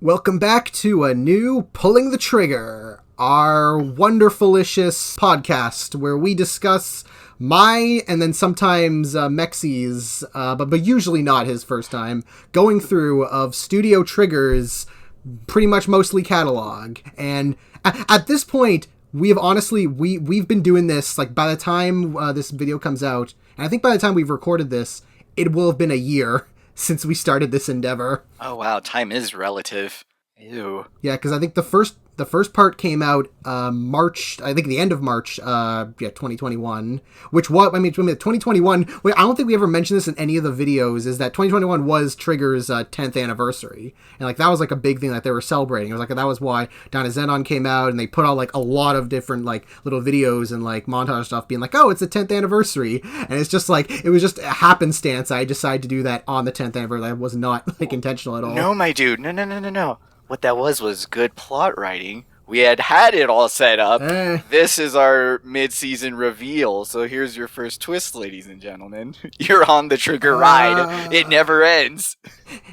Welcome back to a new Pulling the Trigger, our wonderfulicious podcast where we discuss my and then sometimes Mexi's, but usually not his first time, going through of Studio Trigger's pretty much mostly catalog. And at this point, we have honestly, we've been doing this, like by the time this video comes out, and I think by the time we've recorded this, it will have been a year since we started this endeavor. Oh wow, time is relative. Ew. Yeah, because I think the first part came out March, I think the end of March, 2021, which what, I mean, 2021, I don't think we ever mentioned this in any of the videos, is that 2021 was Trigger's 10th anniversary, and like that was like a big thing that they were celebrating. It was like, that was why Donna Zenon came out, and they put out like a lot of different like little videos and like montage stuff being like, oh, it's the 10th anniversary, and it's just like, it was just a happenstance I decided to do that on the 10th anniversary. That was not like intentional at all. No, my dude, no. What that was good plot writing. We had it all set up. This is our mid-season reveal, so here's your first twist, ladies and gentlemen. You're on the Trigger ride. It never ends.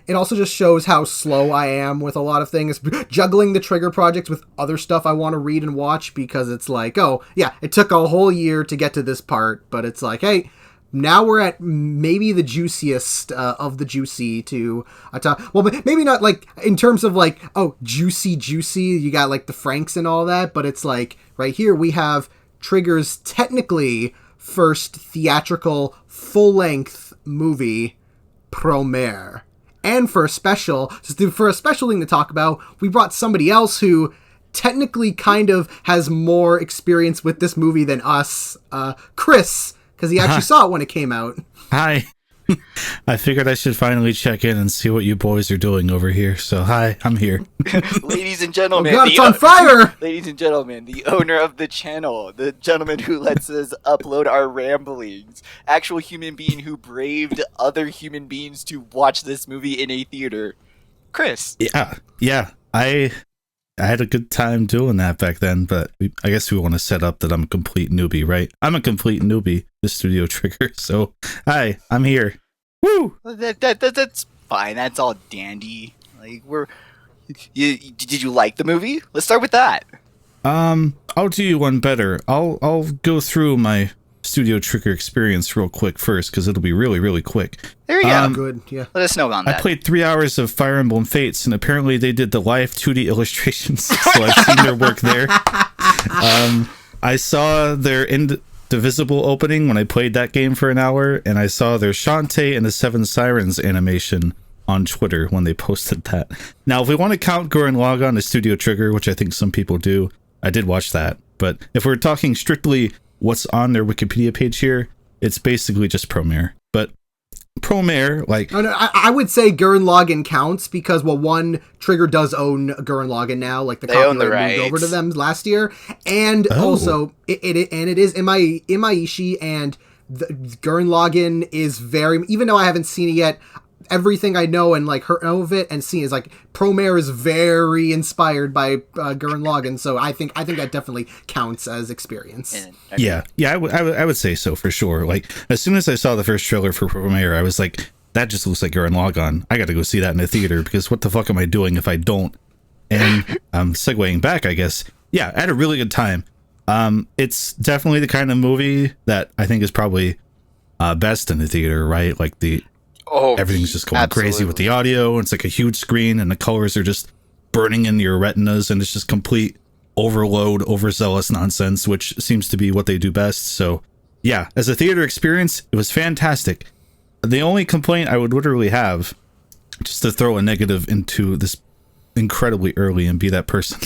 It also just shows how slow I am with a lot of things, juggling the Trigger projects with other stuff I want to read and watch, because it's like, oh, yeah, it took a whole year to get to this part, but it's like, hey, now we're at maybe the juiciest of the juicy to talk. Well, maybe not like in terms of like, oh, juicy. You got like the Franks and all that, but it's like right here we have Trigger's technically first theatrical full-length movie, Promare. And for a special thing to talk about, we brought somebody else who technically kind of has more experience with this movie than us, Chris. Because he actually saw it when it came out. Hi. I figured I should finally check in and see what you boys are doing over here. So, hi, I'm here. Ladies and gentlemen. Oh God, it's on fire! Ladies and gentlemen, the owner of the channel, the gentleman who lets us upload our ramblings, actual human being who braved other human beings to watch this movie in a theater, Chris. Yeah. I had a good time doing that back then, but I guess we want to set up that I'm a complete newbie, right? I'm a complete newbie to Studio Trigger, so hi, I'm here. Woo! That's fine. That's all dandy. Like did you like the movie? Let's start with that. I'll do you one better. I'll go through my Studio Trigger experience real quick first, because it'll be really, really quick. There you go. Good, yeah. Let us know about that. I played 3 hours of Fire Emblem Fates, and apparently they did the live 2D illustrations, so I've seen their work there. I saw their Indivisible opening when I played that game for an hour, and I saw their Shantae and the Seven Sirens animation on Twitter when they posted that. Now, if we want to count Gurren Lagann as Studio Trigger, which I think some people do, I did watch that. But if we're talking strictly what's on their Wikipedia page here, it's basically just Promare. But Promare, like... No, I would say Gurren Lagann counts because, well, one, Trigger does own Gurren Lagann now, like the copyright moved over to them last year, and also, it is Imaishi, and the Gurren Lagann is very, even though I haven't seen it yet, everything I know and like heard of it and seen is like Promare is very inspired by Gurren Lagann, so I think that definitely counts as experience. Yeah, I would say so for sure. Like as soon as I saw the first trailer for Promare, I was like, that just looks like Gurren Lagann. I got to go see that in the theater, because what the fuck am I doing if I don't? And segueing back, I guess. Yeah, I had a really good time. It's definitely the kind of movie that I think is probably best in the theater, right? Like everything's just going crazy with the audio. It's like a huge screen, and the colors are just burning into your retinas, and it's just complete overload, overzealous nonsense, which seems to be what they do best. So, yeah, as a theater experience, it was fantastic. The only complaint I would literally have, just to throw a negative into this incredibly early and be that person,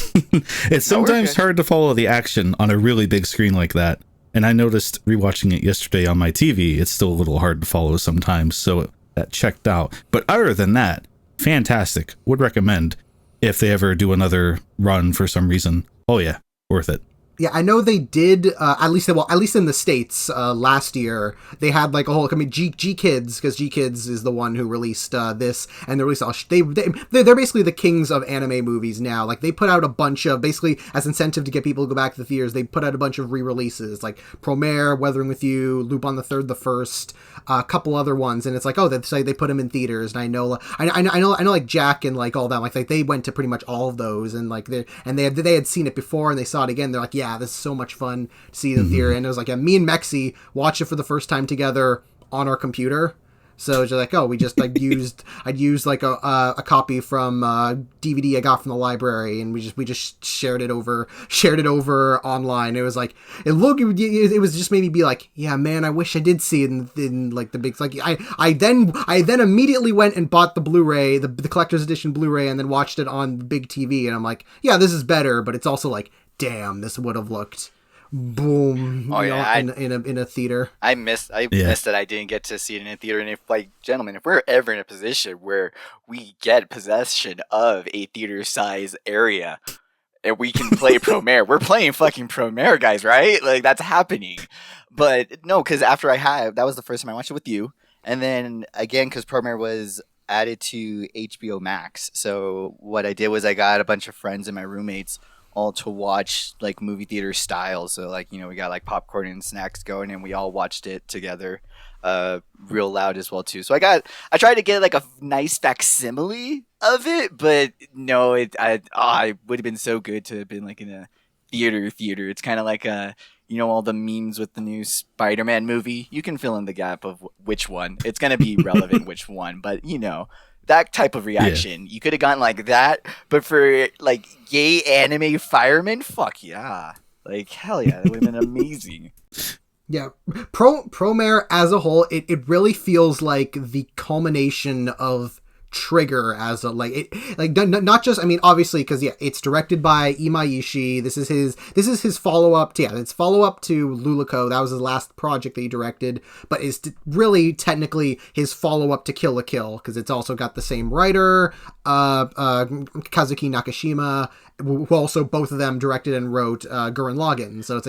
it's sometimes hard to follow the action on a really big screen like that. And I noticed rewatching it yesterday on my TV, it's still a little hard to follow sometimes. So that checked out. But other than that, fantastic. Would recommend if they ever do another run for some reason. Oh yeah, worth it. Yeah, I know they did. At least in the States, last year they had like a whole. I mean, G Kids, because G Kids is the one who released this, and they released all. They're basically the kings of anime movies now. Like they put out a bunch of, basically as incentive to get people to go back to the theaters. They put out a bunch of re-releases like Promare, Weathering with You, Lupin the Third, the First, a couple other ones, and it's like, oh, they put them in theaters, and I know like Jack and like all that, like they went to pretty much all of those, and like they had seen it before and they saw it again. They're like, yeah, this is so much fun to see it in the theater. And it was like, yeah, me and Mexi watched it for the first time together on our computer. So it's just like, oh, we just like I'd used like a copy from DVD I got from the library, and we just shared it over online. It was like it was just made me be like, yeah, man, I wish I did see it in like the big, like I then immediately went and bought the Blu-ray, the collector's edition Blu-ray, and then watched it on the big TV, and I'm like, yeah, this is better, but it's also like, damn, this would have looked boom. Oh yeah, in a theater. I missed that I didn't get to see it in a theater. And if, like, gentlemen, if we're ever in a position where we get possession of a theater size area and we can play Promare, we're playing fucking Promare, guys, right? Like, that's happening. But no, because after that was the first time I watched it with you, and then again because Promare was added to HBO Max. So what I did was I got a bunch of friends and my roommates all to watch like movie theater style. So like, we got like popcorn and snacks going, and we all watched it together, real loud as well too. So I tried to get like a nice facsimile of it, but no, it would have been so good to have been like in a theater. It's kind of like all the memes with the new Spider-Man movie. You can fill in the gap of which one. It's going to be relevant which one, but that type of reaction. You could have gotten like that, but for like gay anime firemen, fuck yeah. Like, hell yeah, that would have been amazing. Yeah. Promare as a whole, it really feels like the culmination of Trigger as a not just, I mean, obviously, because it's directed by Imaishi. This is his follow-up to it's follow-up to Luluko. That was his last project that he directed, but it's really technically his follow-up to Kill la Kill, because it's also got the same writer, Kazuki Nakashima, who also both of them directed and wrote Gurren Lagann. So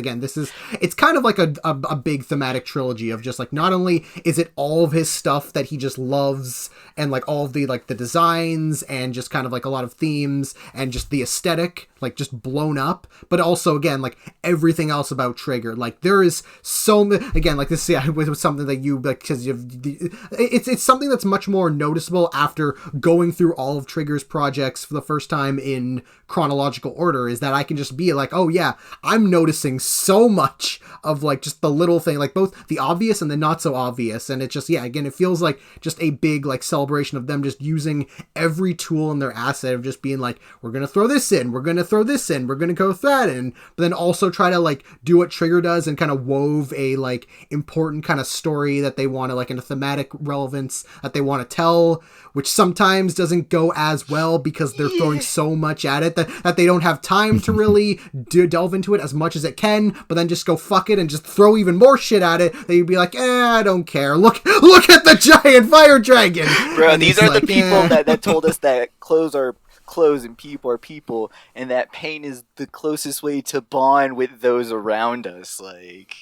it's kind of like a big thematic trilogy of just like, not only is it all of his stuff that he just loves, and like all of the like the designs and just kind of like a lot of themes and just the aesthetic like just blown up, but also again like everything else about Trigger. Like there is so again like this was something that you like, because it's something that's much more noticeable after going through all of Trigger's projects for the first time in chronological order, is that I can just be like, oh yeah, I'm noticing so much of like just the little thing, like both the obvious and the not so obvious. And it's just, again, it feels like just a big like celebration of them just using every tool in their asset of just being like, we're gonna throw this in, we're gonna throw this in, we're gonna go with that in, but then also try to like do what Trigger does and kind of wove a like important kind of story that they want to like in a thematic relevance that they want to tell, which sometimes doesn't go as well because they're throwing so much at it that they don't have time to really delve into it as much as it can, but then just go fuck it and just throw even more shit at it that you'd be like, I don't care. Look at the giant fire dragon. Bro, and these are like, the people that told us that clothes are clothes and people are people, and that pain is the closest way to bond with those around us. Like,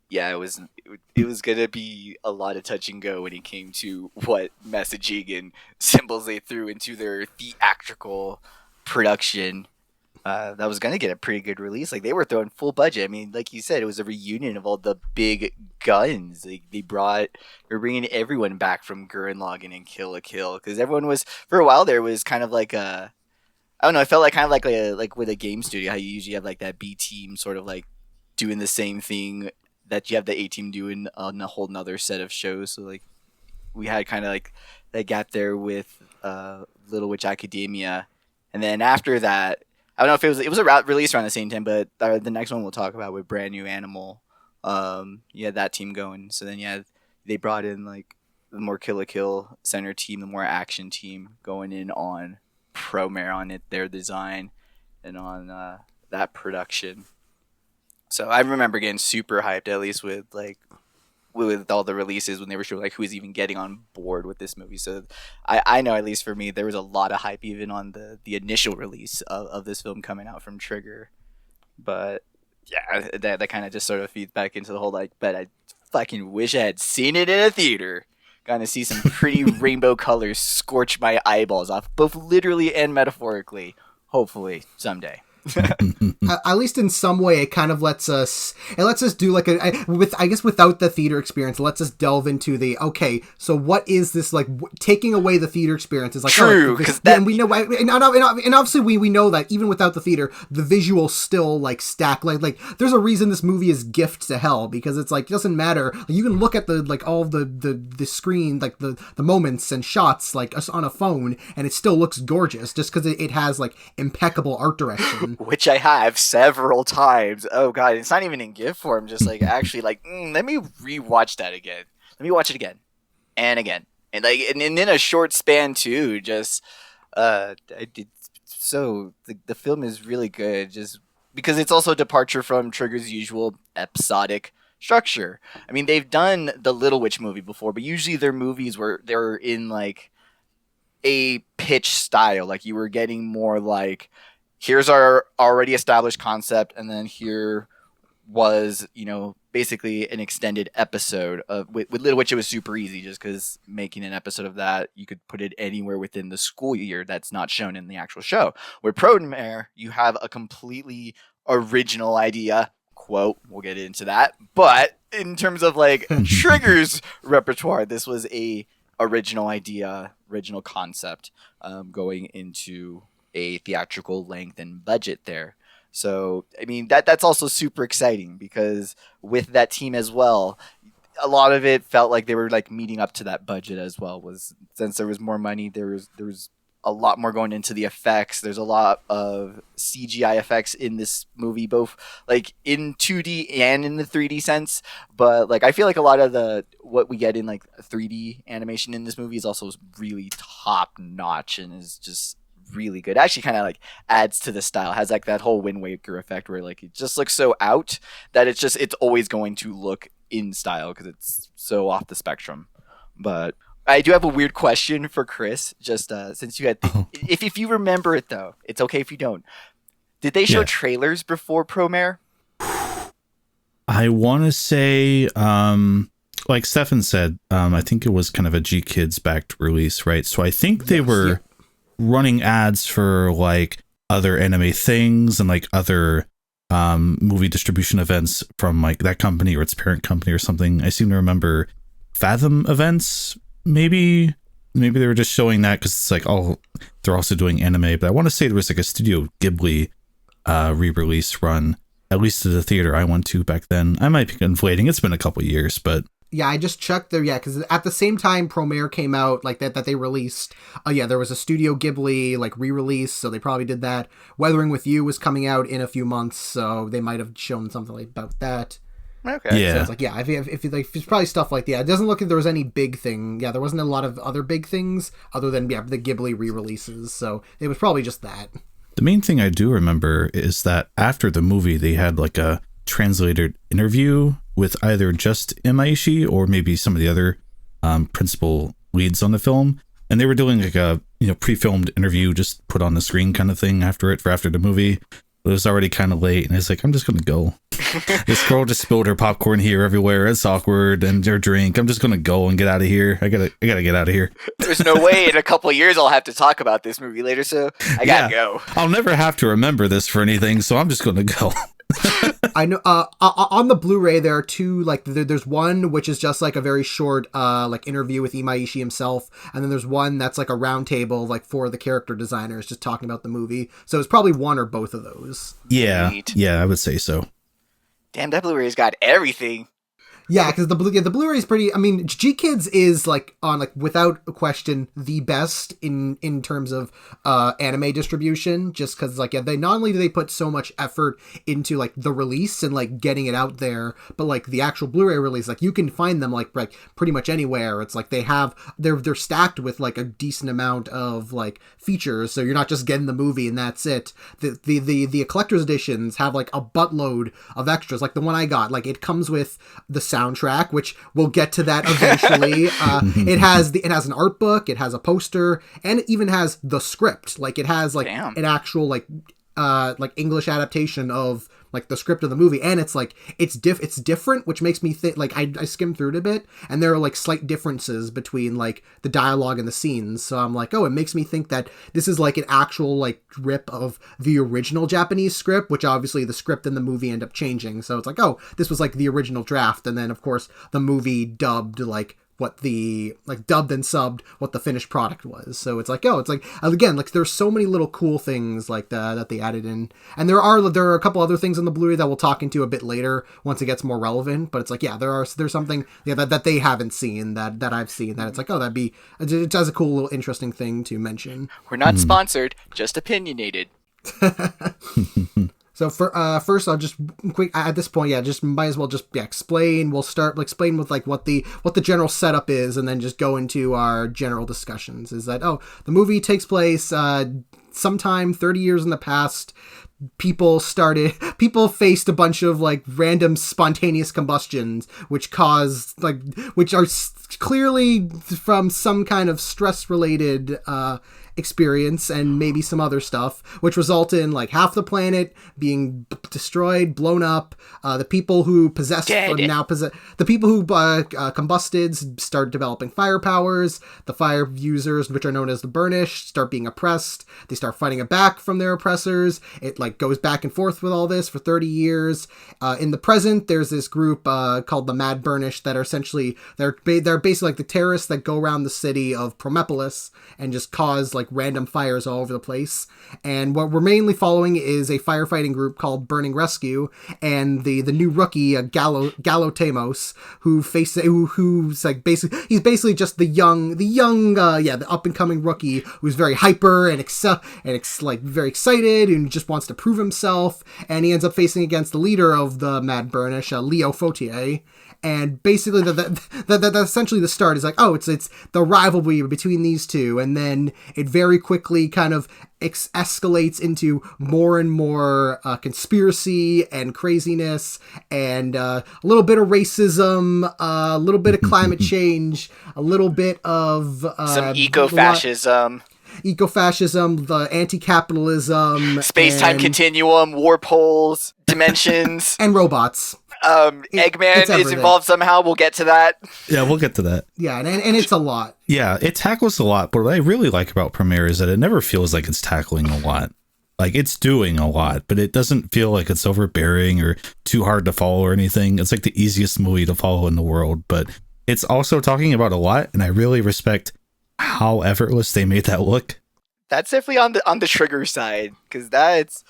yeah, it was gonna be a lot of touch and go when it came to what messaging and symbols they threw into their theatrical production. That was gonna get a pretty good release. Like, they were throwing full budget. I mean, like you said, it was a reunion of all the big guns. Like, they're bringing everyone back from Gurren Lagann and Kill la Kill, because everyone was, for a while there, was kind of like I don't know, it felt like kind of like with a game studio, how you usually have like that B team sort of like doing the same thing that you have the A team doing on a whole nother set of shows. So like we had kind of like that gap there with Little Witch Academia, and then after that, I don't know if it was released around the same time, but the next one we'll talk about with Brand New Animal, you had that team going. So then they brought in like the more Kill la Kill center team, the more action team going in on Promare, on their design and on that production. So I remember getting super hyped, at least with all the releases, when they were showing like who's even getting on board with this movie. So I know, at least for me, there was a lot of hype even on the initial release of this film coming out from Trigger. But yeah, that kind of just sort of feeds back into the whole like, but I fucking wish I had seen it in a theater. Gonna see some pretty rainbow colors scorch my eyeballs off, both literally and metaphorically. Hopefully someday. At least in some way, it kind of lets us do like I guess without the theater experience, it lets us delve into the, okay, so what is this like, taking away the theater experience is like, true, because and we know, and obviously we know that even without the theater, the visuals still like stack, like there's a reason this movie is gift to hell, because it's like, it doesn't matter, you can look at the like all the screen, like the moments and shots like us on a phone, and it still looks gorgeous just because it has like impeccable art direction. Which I have several times. Oh god, it's not even in GIF form. Just like actually, like let me rewatch that again. Let me watch it again and again, and like and in a short span too. Just I did so. The film is really good, just because it's also a departure from Trigger's usual episodic structure. I mean, they've done the Little Witch movie before, but usually their movies were they're in like a pitch style. Like you were getting more like, here's our already established concept, and then here was, basically an extended episode of with Little Witch. It was super easy just because making an episode of that, you could put it anywhere within the school year that's not shown in the actual show. With Promare, you have a completely original idea. Quote, we'll get into that. But in terms of like Trigger's repertoire, this was a original idea, original concept, going into a theatrical length and budget there. So, I mean, that's also super exciting because with that team as well, a lot of it felt like they were like meeting up to that budget as well. Was since there was more money, there was a lot more going into the effects. There's a lot of CGI effects in this movie, both like in 2D and in the 3D sense. But like I feel like a lot of what we get in like 3D animation in this movie is also really top notch and is just really good. It actually kind of like adds to the style. It has like that whole Wind Waker effect where like it just looks so out that it's always going to look in style because it's so off the spectrum. But I do have a weird question for Chris, just since you had if you remember it though, it's okay if you don't. Did they show trailers before Promare? I want to say like Stefan said, I think it was kind of a G Kids backed release, right? So I think they were running ads for like other anime things and like other movie distribution events from like that company or its parent company or something. I seem to remember Fathom events. Maybe they were just showing that because it's like, oh, they're also doing anime. But I want to say there was like a Studio Ghibli re-release run, at least to the theater I went to back then. I might be conflating. It's been a couple years, but yeah, I just checked there. Yeah, because at the same time Promare came out, like that they released. There was a Studio Ghibli like re-release, so they probably did that. Weathering with You was coming out in a few months, so they might have shown something like about that. Okay. Yeah. So it's like, yeah, if you like, it's probably stuff like that. It doesn't look like there was any big thing. Yeah, there wasn't a lot of other big things other than the Ghibli re-releases. So it was probably just that. The main thing I do remember is that after the movie, they had like a translated interview with either just Imaishi or maybe some of the other principal leads on the film, and they were doing like a pre-filmed interview just put on the screen kind of thing after the movie. It was already kind of late, and I was like, I'm just gonna go. This girl just spilled her popcorn here everywhere. It's awkward, and her drink. I'm just gonna go and get out of here. I gotta get out of here. There's no way in a couple of years I'll have to talk about this movie later, so I gotta go. I'll never have to remember this for anything, so I'm just gonna go. I know on the Blu-ray there are two, like there's one which is just like a very short like interview with Imaishi himself, and then there's one that's like a round table like for the character designers just talking about the movie. So it's probably one or both of those. Yeah. Yeah, I would say so. Damn, that Blu-ray's got everything. Yeah, because the Blu-ray is pretty. I mean, G Kids is like on like without a question the best in terms of anime distribution. Just because like they not only do they put so much effort into like the release and like getting it out there, but like the actual Blu-ray release, like you can find them like pretty much anywhere. It's like they're stacked with like a decent amount of like features, so you're not just getting the movie and that's it. The collector's editions have like a buttload of extras. Like the one I got, like it comes with the soundtrack, which we'll get to that eventually. It has an art book, it has a poster, and it even has the script. Like it has like an actual like like English adaptation of like the script of the movie, and it's like it's different, which makes me think like I skimmed through it a bit, and there are like slight differences between like the dialogue and the scenes. So I'm like, oh, it makes me think that this is like an actual like rip of the original Japanese script, which obviously the script and the movie end up changing. So it's like, oh, this was like the original draft, and then of course the movie dubbed like what the like dubbed and subbed what the finished product was. So it's like, oh, it's like, again, like there's so many little cool things like that they added in, and there are a couple other things in the Blu-ray that we'll talk into a bit later once it gets more relevant. But it's like, yeah, there's something that they haven't seen that I've seen that it's like, oh, it has a cool little interesting thing to mention. We're not sponsored, just opinionated. So first, I'll just quick at this point, just might as well just explain. We'll explain with like what the general setup is, and then just go into our general discussions. Is that the movie takes place sometime 30 years in the past. People faced a bunch of like random spontaneous combustions, which are clearly from some kind of stress related experience and maybe some other stuff, which result in like half the planet being destroyed, blown up. The people who the people who combusted start developing fire powers. The fire users, which are known as the Burnished, start being oppressed. They start fighting it back from their oppressors. It like goes back and forth with all this for 30 years. In the present, there's this group called the Mad Burnished that are essentially they're basically like the terrorists that go around the city of Promepolis and just cause like random fires all over the place. And what we're mainly following is a firefighting group called Burning Rescue and the new rookie Gallo Tamos, who's like he's basically just the up and coming rookie who's very hyper and like very excited and just wants to prove himself. And he ends up facing against the leader of the Mad Burnish, Leo Fautier. And basically, that's essentially the start. Is like, oh, it's the rivalry between these two, and then it very quickly kind of escalates into more and more conspiracy and craziness, and a little bit of racism, a little bit of climate change, a little bit of some eco-fascism. The anti-capitalism, space-time continuum, warp holes, dimensions, and robots. Eggman is involved somehow. We'll get to that. Yeah, we'll get to that. Yeah, and it's a lot. Yeah, it tackles a lot, but what I really like about Premiere is that it never feels like it's tackling a lot. Like, it's doing a lot, but it doesn't feel like it's overbearing or too hard to follow or anything. It's like the easiest movie to follow in the world, but it's also talking about a lot, and I really respect how effortless they made that look. That's definitely on the trigger side, because that's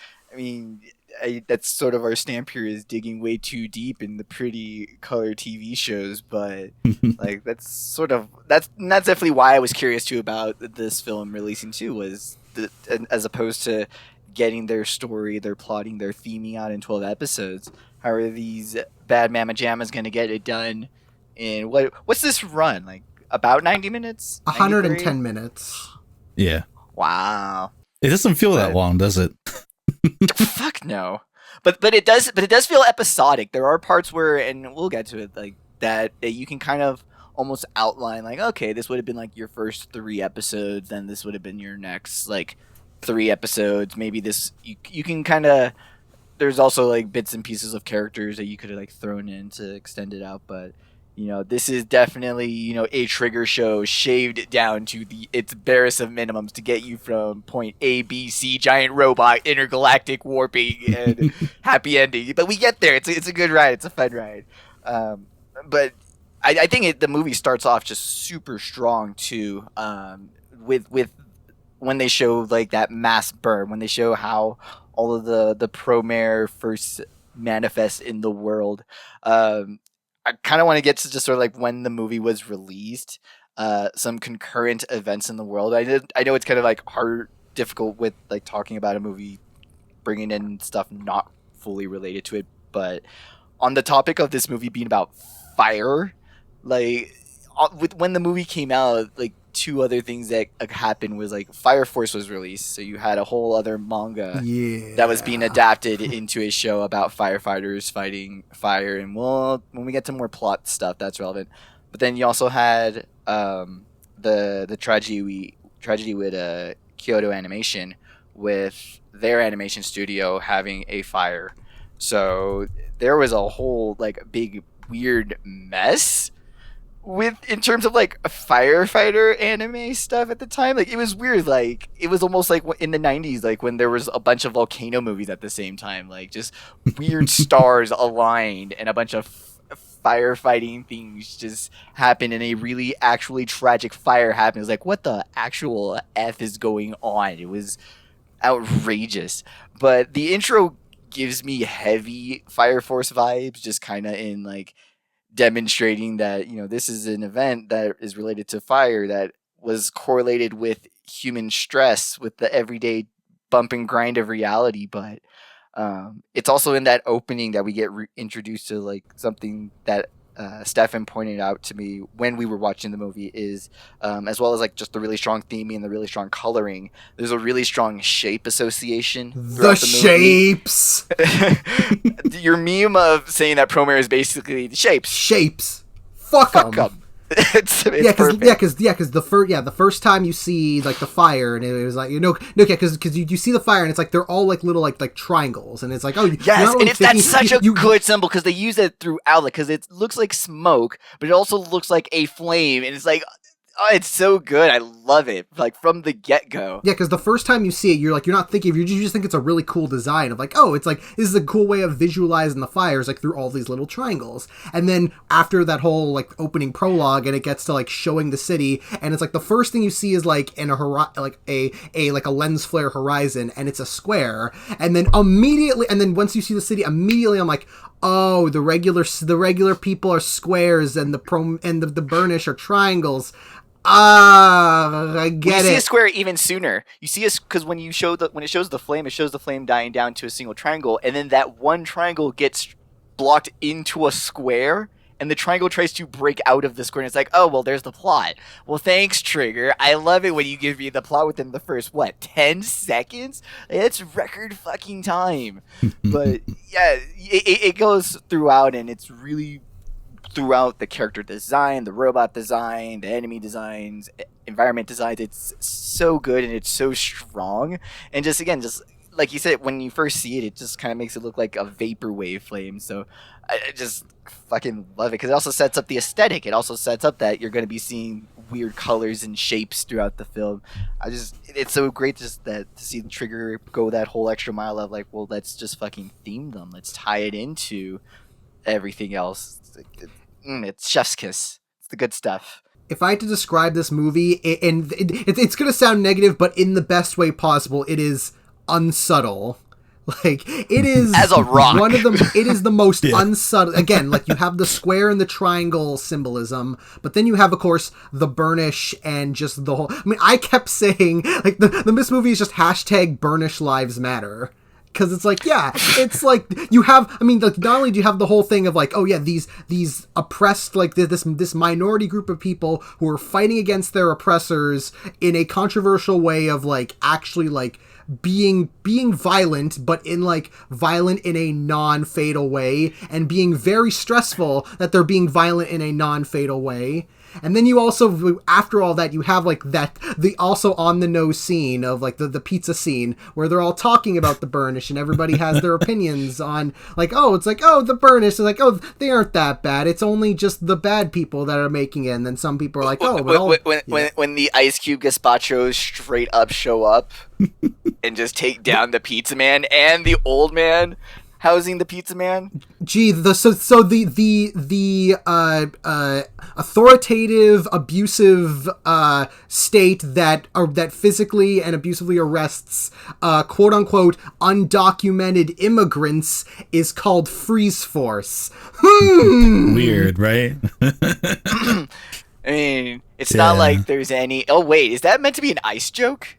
sort of our stamp here, is digging way too deep in the pretty color TV shows, but like that's definitely why I was curious too about this film releasing too, was as opposed to getting their story, their plotting, their theming out in 12 episodes. How are these bad mamma jammas going to get it done in what's this run, like about 90 minutes? 110 minutes. Yeah. Wow. It doesn't feel that long, does it? Fuck no. But it does feel episodic. There are parts where, and we'll get to it, like that you can kind of almost outline, like, okay, this would have been like your first 3 episodes, then this would have been your next like 3 episodes. Maybe this you can kind of, there's also like bits and pieces of characters that you could have like thrown in to extend it out, but this is definitely, a trigger show shaved down to its barest of minimums to get you from point A, B, C, giant robot, intergalactic warping, and happy ending. But we get there. It's a good ride. It's a fun ride. But I think the movie starts off just super strong too. With when they show like that mass burn, when they show how all of the Promare first manifests in the world. I kind of want to get to just sort of like when the movie was released, some concurrent events in the world. I know it's kind of like difficult with like talking about a movie, bringing in stuff not fully related to it. But on the topic of this movie being about fire, like when the movie came out, like 2 other things that happened was like Fire Force was released, so you had a whole other manga that was being adapted into a show about firefighters fighting fire, and well, when we get to more plot stuff, that's relevant. But then you also had the tragedy with Kyoto Animation, with their animation studio having a fire. So there was a whole like big weird mess with in terms of like a firefighter anime stuff at the time. Like it was weird. Like it was almost like in the 90s, like when there was a bunch of volcano movies at the same time, like just weird stars aligned and a bunch of firefighting things just happened and a really actually tragic fire happened. It was like, what the actual F is going on? It was outrageous. But the intro gives me heavy Fire Force vibes, just kind of in like demonstrating that, you know, this is an event that is related to fire that was correlated with human stress, with the everyday bump and grind of reality. But it's also in that opening that we get introduced to like something that Stefan pointed out to me when we were watching the movie is, as well as like just the really strong theming and the really strong coloring, there's a really strong shape association. The shapes! Your meme of saying that Promare is basically the shapes. Shapes. Fuck 'em. It's because the first time you see like the fire and it was like because you see the fire and it's like they're all like little like triangles and it's like yes, and that's such a good symbol because they use it throughout, like because it looks like smoke but it also looks like a flame and it's like, oh, it's so good. I love it, like from the get-go. Yeah, because the first time you see it, you're not thinking, you just think it's a really cool design of like, oh, it's like, this is a cool way of visualizing the fires, like through all these little triangles. And then after that whole like opening prologue and it gets to like showing the city and it's like the first thing you see is like in a lens flare horizon and it's a square. And then once you see the city, immediately I'm like, oh, the regular people are squares and the burnish are triangles. I get it. You see a square even sooner. You see us because when it shows the flame, it shows the flame dying down to a single triangle, and then that one triangle gets blocked into a square, and the triangle tries to break out of the square, and it's like, oh, well, there's the plot. Well, thanks, Trigger. I love it when you give me the plot within the first 10 seconds. It's record fucking time. But yeah, it goes throughout, and it's really throughout the character design, the robot design, the enemy designs, environment designs. It's so good and it's so strong. And just like you said, when you first see it, it just kind of makes it look like a vaporwave flame. So I just fucking love it because it also sets up the aesthetic. It also sets up that you're going to be seeing weird colors and shapes throughout the film. It's so great just to see the Trigger go that whole extra mile of like, well, let's just fucking theme them. Let's tie it into everything else. It's chef's kiss. It's the good stuff. If I had to describe this movie, and it's going to sound negative, but in the best way possible, it is unsubtle. Like, it is as a rock. It is the most unsubtle. Again, like you have the square and the triangle symbolism, but then you have, of course, the burnish and just the whole. I mean, I kept saying like this movie is just hashtag burnish lives matter. Because it's like, yeah, it's like you have, I mean, like, not only do you have the whole thing of like, oh yeah, these oppressed, like this minority group of people who are fighting against their oppressors in a controversial way of like actually like being violent, but in like violent in a non-fatal way, and being very stressful that they're being violent in a non-fatal way. And then you also, after all that, you have like the also on the nose scene of like the pizza scene where they're all talking about the burnish and everybody has their opinions on like, oh, it's like, oh, the burnish is like, oh, they aren't that bad. It's only just the bad people that are making it. And then some people are like, oh, when the Ice Cube gazpachos straight up show up and just take down the pizza man and the old man housing the pizza man. Gee, the authoritative, abusive state that physically and abusively arrests quote unquote undocumented immigrants is called Freeze Force. Weird, right? I mean, it's not like there's any. Oh wait, is that meant to be an ICE joke?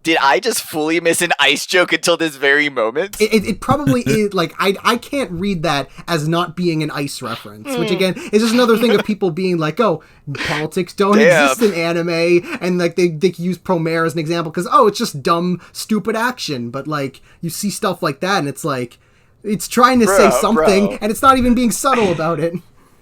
Did I just fully miss an ICE joke until this very moment? It probably is. Like, I can't read that as not being an ICE reference, which again is just another thing of people being like, oh, politics don't exist in anime, and like they use Promare as an example because, oh, it's just dumb, stupid action. But like, you see stuff like that and it's like, it's trying to say something and it's not even being subtle about it.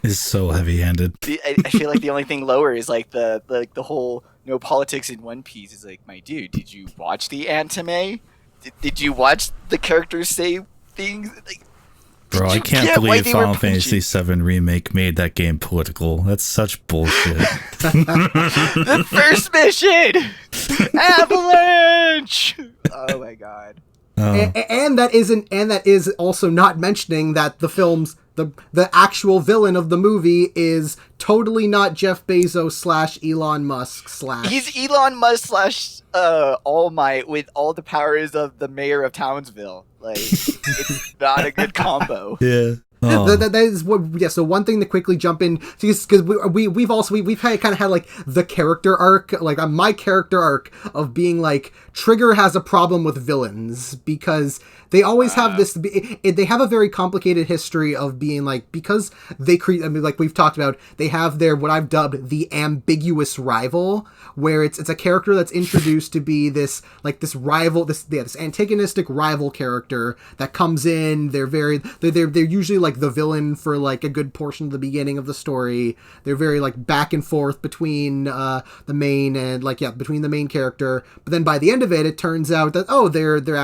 It's so heavy-handed. I feel like the only thing lower is like the whole no politics in One Piece. It's like, my dude, did you watch the anime? Did you watch the characters say things? Like, bro, I can't believe Final Fantasy VII Remake made that game political. That's such bullshit. The first mission! Avalanche! Oh my god. Oh. And that is also not mentioning that the film's the actual villain of the movie is totally not Jeff Bezos / Elon Musk / He's Elon Musk / All Might with all the powers of the mayor of Townsville. Like, it's not a good combo. Yeah. Oh. That is what. Yeah. So one thing to quickly jump in, because we've kind of had like the character arc, like my character arc of being like Trigger has a problem with villains because they always have this. They have a very complicated history of being like, because they create. I mean, like we've talked about, they have their what I've dubbed the ambiguous rival, where it's a character that's introduced to be this rival, this antagonistic rival character that comes in. They're usually like the villain for like a good portion of the beginning of the story. They're very like back and forth between the main and between the main character. But then by the end of it turns out that they're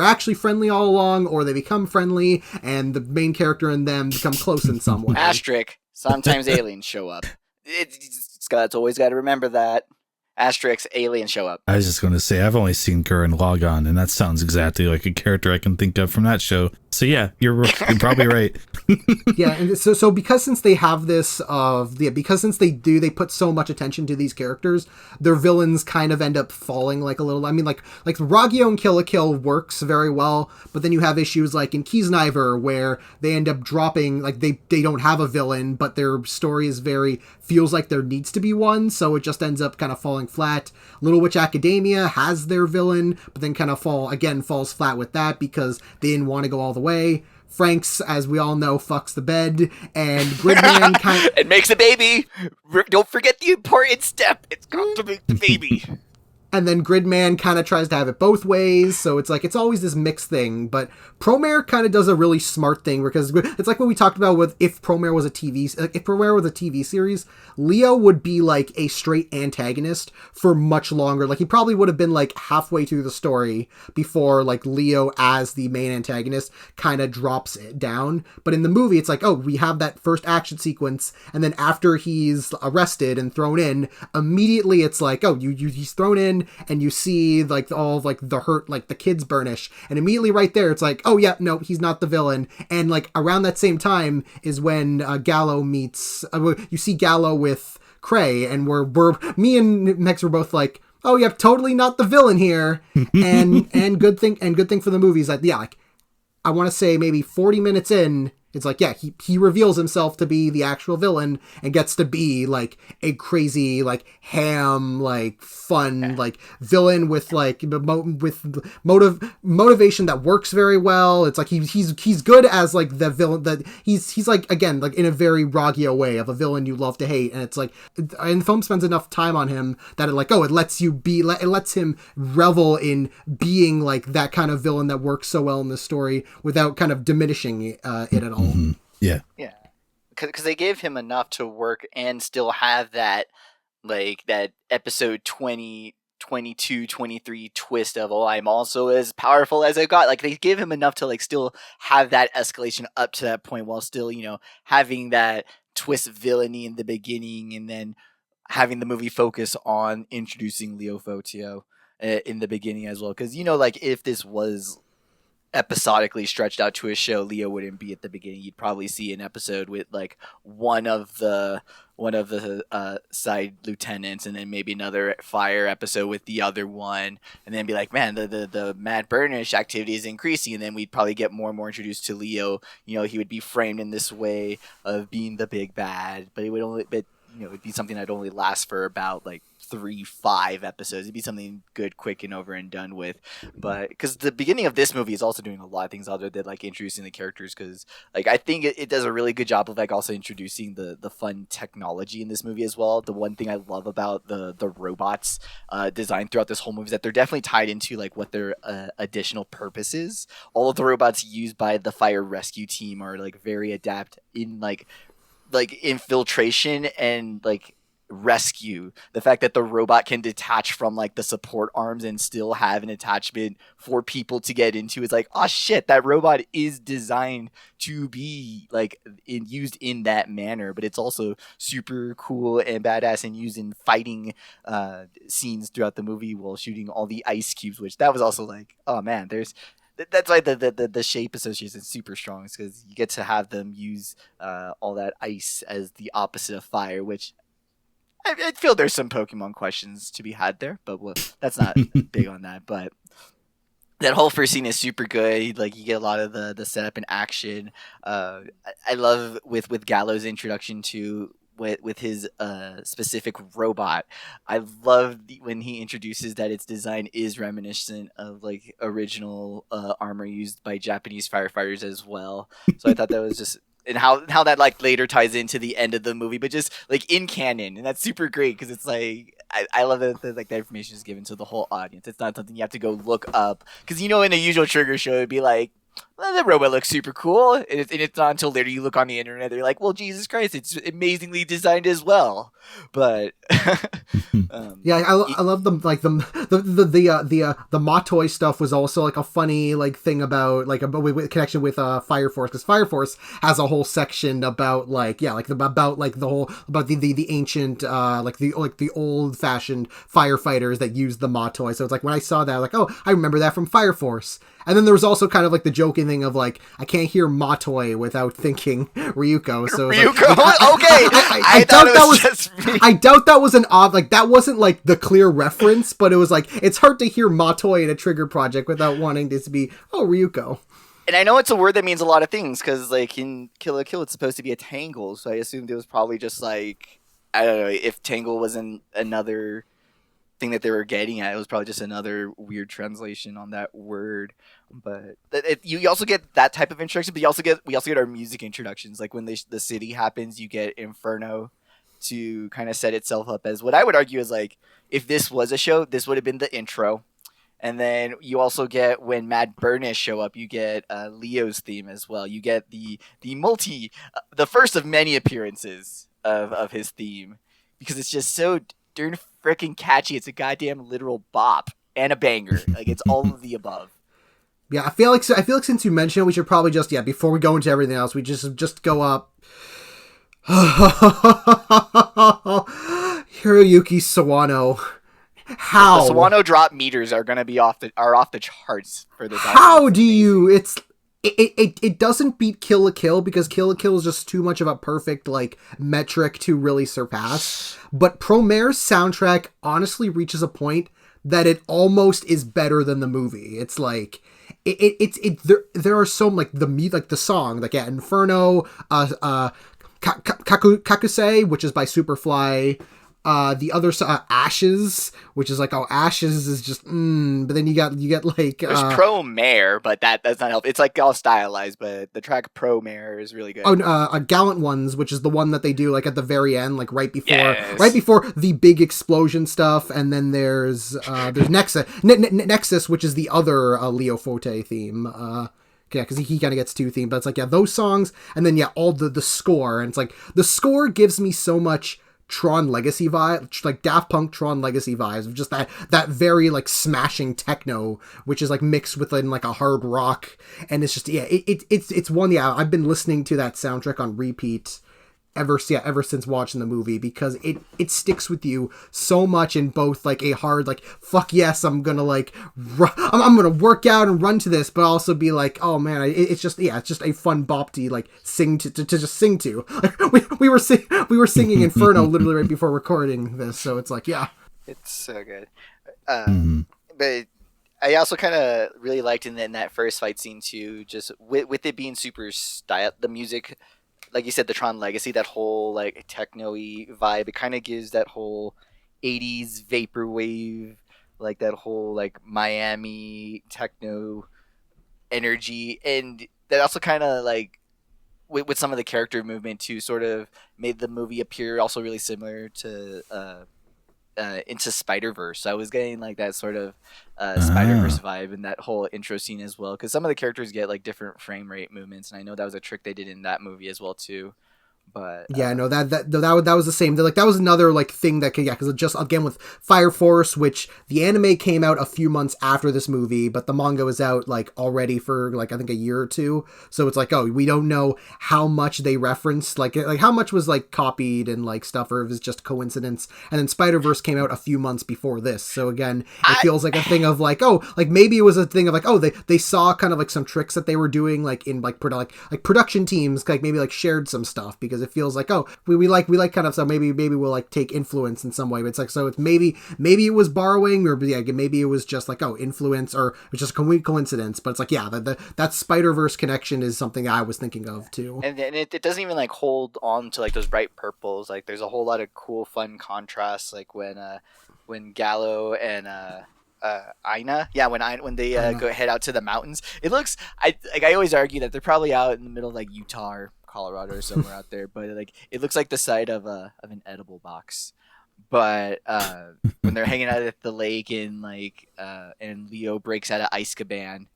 actually friendly all along, or they become friendly and the main character and them become close in some way. Asterisk. Sometimes aliens show up. It's always got to remember that. Asterisk, aliens show up. I was just going to say, I've only seen Gurren Lagann, and that sounds exactly like a character I can think of from that show. So yeah, you're probably right. Yeah, and so because since they have this because since they put so much attention to these characters, their villains kind of end up falling like a little. I mean, like Ragyo and Kill la Kill works very well, but then you have issues like in Kiznaiver where they end up dropping, like they don't have a villain, but their story is feels like there needs to be one, so it just ends up kind of falling flat. Little Witch Academia has their villain, but then kind of falls flat with that because they didn't want to go all the way. Franks, as we all know, fucks the bed, and Gridman kind of... It makes a baby! Don't forget the important step! It's got to make the baby! And then Gridman kind of tries to have it both ways, so it's like, it's always this mixed thing, but Promare kind of does a really smart thing, because it's like what we talked about with if Promare was a TV series, Leo would be like a straight antagonist for much longer. Like, he probably would have been like halfway through the story before like Leo as the main antagonist kind of drops it down. But in the movie, it's like, we have that first action sequence, and then after he's arrested and thrown in, immediately it's like, he's thrown in, and you see like all of like the hurt, like the kids burnish, and immediately right there it's like, no, he's not the villain. And like around that same time is when Gallo meets you see Gallo with Cray, and me and Mex were both like, totally not the villain here. and good thing for the movies that like I want to say maybe 40 minutes in, it's like, he reveals himself to be the actual villain and gets to be like a crazy, like ham, like fun, like villain with like motivation that works very well. It's like he's good as like the villain that he's like, again, like in a very Ragyo way of a villain you love to hate. And it's like, and the film spends enough time on him that it lets him revel in being like that kind of villain that works so well in the story without kind of diminishing it at all. Mm-hmm. Yeah. Because they gave him enough to work and still have that, like, that episode 20, 22, 23 twist of, I'm also as powerful as I got. Like, they give him enough to, like, still have that escalation up to that point while still, having that twist villainy in the beginning, and then having the movie focus on introducing Leo Fotio in the beginning as well. Because, like, if this was episodically stretched out to a show, Leo wouldn't be at the beginning. You'd probably see an episode with like one of the side lieutenants, and then maybe another fire episode with the other one, and then be like, man, the Mad Burnish activity is increasing, and then we'd probably get more and more introduced to Leo. He would be framed in this way of being the big bad, but it'd be something that'd only last for about like 3-5 episodes. It'd be something good, quick, and over and done with. But because the beginning of this movie is also doing a lot of things other than like introducing the characters, because like I think it does a really good job of like also introducing the fun technology in this movie as well. The one thing I love about the robots designed throughout this whole movie is that they're definitely tied into like what their additional purpose is. All of the robots used by the fire rescue team are like very adept in like infiltration and like rescue. The fact that the robot can detach from like the support arms and still have an attachment for people to get into is like, oh shit, that robot is designed to be like used in that manner. But it's also super cool and badass and used in fighting scenes throughout the movie while shooting all the ice cubes, which that was also like, oh man, that's why the shape association is super strong, is because you get to have them use all that ice as the opposite of fire, which I feel there's some Pokemon questions to be had there, but that's not big on that. But that whole first scene is super good. Like, you get a lot of the setup and action. I love with Gallo's introduction to with his specific robot. I love when he introduces that its design is reminiscent of like original armor used by Japanese firefighters as well. So I thought that was just, and how that like later ties into the end of the movie, but just like in canon, and that's super great because it's like I love that like that information is given to the whole audience. It's not something you have to go look up, because in a usual Trigger show it'd be like, well, the robot looks super cool, and it's not until later you look on the internet they're like, well, Jesus Christ, it's amazingly designed as well. But yeah, I love them, like the Matoi stuff was also like a funny like thing about like with connection with Fire Force, because Fire Force has a whole section about like about the ancient like the old fashioned firefighters that used the Matoi. So it's like when I saw that, I was like, oh, I remember that from Fire Force. And then there was also kind of like the joking thing of like, I can't hear Matoi without thinking Ryuko. So Ryuko, like, okay. I doubt that was just me. I doubt that was an odd, like that wasn't like the clear reference, but it was like, it's hard to hear Matoi in a Trigger project without wanting this to be, oh, Ryuko. And I know it's a word that means a lot of things, because like in Kill la Kill it's supposed to be a tangle, so I assumed it was probably just like, I don't know, if tangle wasn't another thing that they were getting at, it was probably just another weird translation on that word. But you also get that type of introduction, but we also get our music introductions. Like when the city happens, you get Inferno to kind of set itself up as what I would argue is like, if this was a show, this would have been the intro. And then you also get, when Mad Burnish show up, you get Leo's theme as well. You get the first of many appearances of his theme, because it's just so darn freaking catchy. It's a goddamn literal bop and a banger. Like, it's all of the above. Yeah, I feel like since you mentioned it, we should probably just, before we go into everything else, we just go up. Hiroyuki Sawano. How? The Sawano drop meters are going to be off the charts for this. How do you? It doesn't beat Kill la Kill, because Kill la Kill is just too much of a perfect like metric to really surpass. But Promare's soundtrack honestly reaches a point that it almost is better than the movie. It's like there are so like the song like Inferno, Kakusei, which is by Superfly. The other Ashes, which is like, oh, Ashes is just but then you get like there's Promare, but that does not help. It's like all stylized, but the track Promare is really good. Oh, Gallant Ones, which is the one that they do like at the very end, like right before the big explosion stuff. And then there's Nexus, which is the other Leo Forte theme. Yeah, because he kind of gets two themes, but it's like, yeah, those songs, and then all the score, and it's like the score gives me so much Tron Legacy vibe, like Daft Punk Tron Legacy vibes, of just that very like smashing techno, which is like mixed with like a hard rock, and it's just it's one I've been listening to that soundtrack on repeat ever since watching the movie, because it sticks with you so much in both like a hard like fuck yes, I'm gonna like I'm gonna work out and run to this, but also be like, oh man, it's just a fun bop to like sing to just sing to. Like we were singing Inferno literally right before recording this, so it's like, yeah, it's so good. But I also kind of really liked in that first fight scene too, just with it being super style, the music. Like you said, the Tron Legacy, that whole like techno-y vibe, it kind of gives that whole 80s vaporwave, like that whole like Miami techno energy, and that also kind of like with some of the character movement too, sort of made the movie appear also really similar to into Spider-Verse. So I was getting like that sort of Spider-Verse vibe in that whole intro scene as well, because some of the characters get like different frame rate movements, and I know that was a trick they did in that movie as well too. But yeah, no, that was the same. Like that was another like thing that could, yeah, because just again with Fire Force, which the anime came out a few months after this movie, but the manga was out like already for like I think a year or two. So it's like, oh, we don't know how much they referenced, like how much was like copied and like stuff, or if it's just coincidence. And then Spider-Verse came out a few months before this, so again, it feels like a thing of like, oh, like maybe it was a thing of like, oh, they saw kind of like some tricks that they were doing like in like production teams like maybe like shared some stuff because it feels like, oh, we like kind of stuff. Maybe we'll like take influence in some way. But it's like, so it's maybe it was borrowing, or yeah, maybe it was just like, oh, influence, or it's just a coincidence. But it's like, yeah, that Spider-Verse connection is something I was thinking of too. And it doesn't even like hold on to like those bright purples. Like there's a whole lot of cool, fun contrasts. Like when Gallo and Aina, yeah, when they go head out to the mountains, it looks. I always argue that they're probably out in the middle of like Utah or Colorado or somewhere out there, but like it looks like the side of an edible box. But when they're hanging out at the lake and like and Leo breaks out of Azkaban,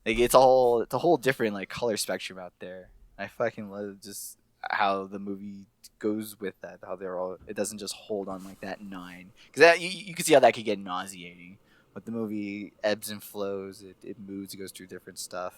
like it's a whole different like color spectrum out there. I fucking love just how the movie goes with that. How it doesn't just hold on like that 9, because that you can see how that could get nauseating. But the movie ebbs and flows. It moves. It goes through different stuff.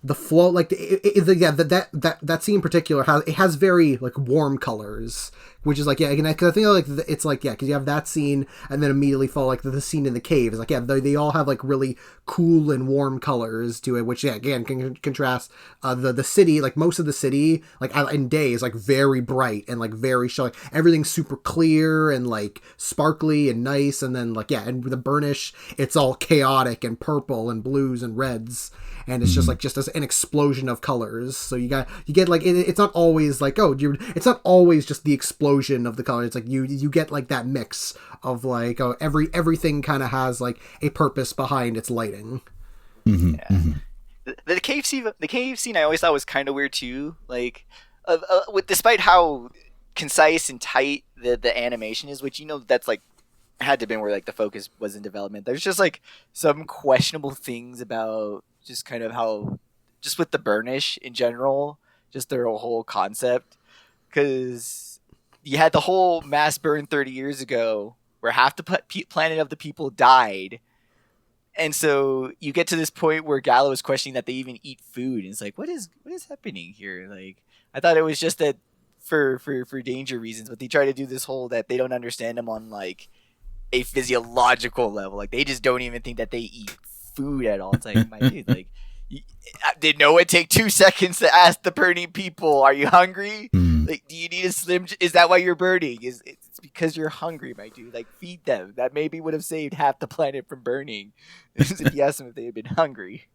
The flow, like that scene in particular has very like warm colors, which is like, yeah, again, cause I think like it's like, yeah, because you have that scene and then immediately follow like the scene in the cave. It's like, yeah, they all have like really cool and warm colors to it, which, yeah, again can contrast the city, like most of the city like in day is like very bright and like very showing, everything's super clear and like sparkly and nice, and then like, yeah, and the Burnish, it's all chaotic and purple and blues and reds, and it's just like just as an explosion of colors. So you get like it's not always like, oh, it's not always just the explosion of the colors. It's like you get like that mix of like, oh, everything kind of has like a purpose behind its lighting. Mm-hmm. Yeah. Mm-hmm. The cave scene I always thought was kind of weird too. Like with despite how concise and tight the animation is, which that's like had to have been where like the focus was in development. There's just like some questionable things about just kind of how, just with the Burnish in general, just their whole concept, because you had the whole mass burn 30 years ago where half the planet of the people died, and so you get to this point where Gallo is questioning that they even eat food, and it's like, what is happening here? Like, I thought it was just that for danger reasons, but they try to do this whole that they don't understand them on like a physiological level, like they just don't even think that they eat food at all. It's like, my dude, like, did Noah take 2 seconds to ask the burning people, "Are you hungry? Like, do you need a slim? Is that why you're burning? It's because you're hungry, my dude? Like, feed them. That maybe would have saved half the planet from burning if you asked them if they had been hungry."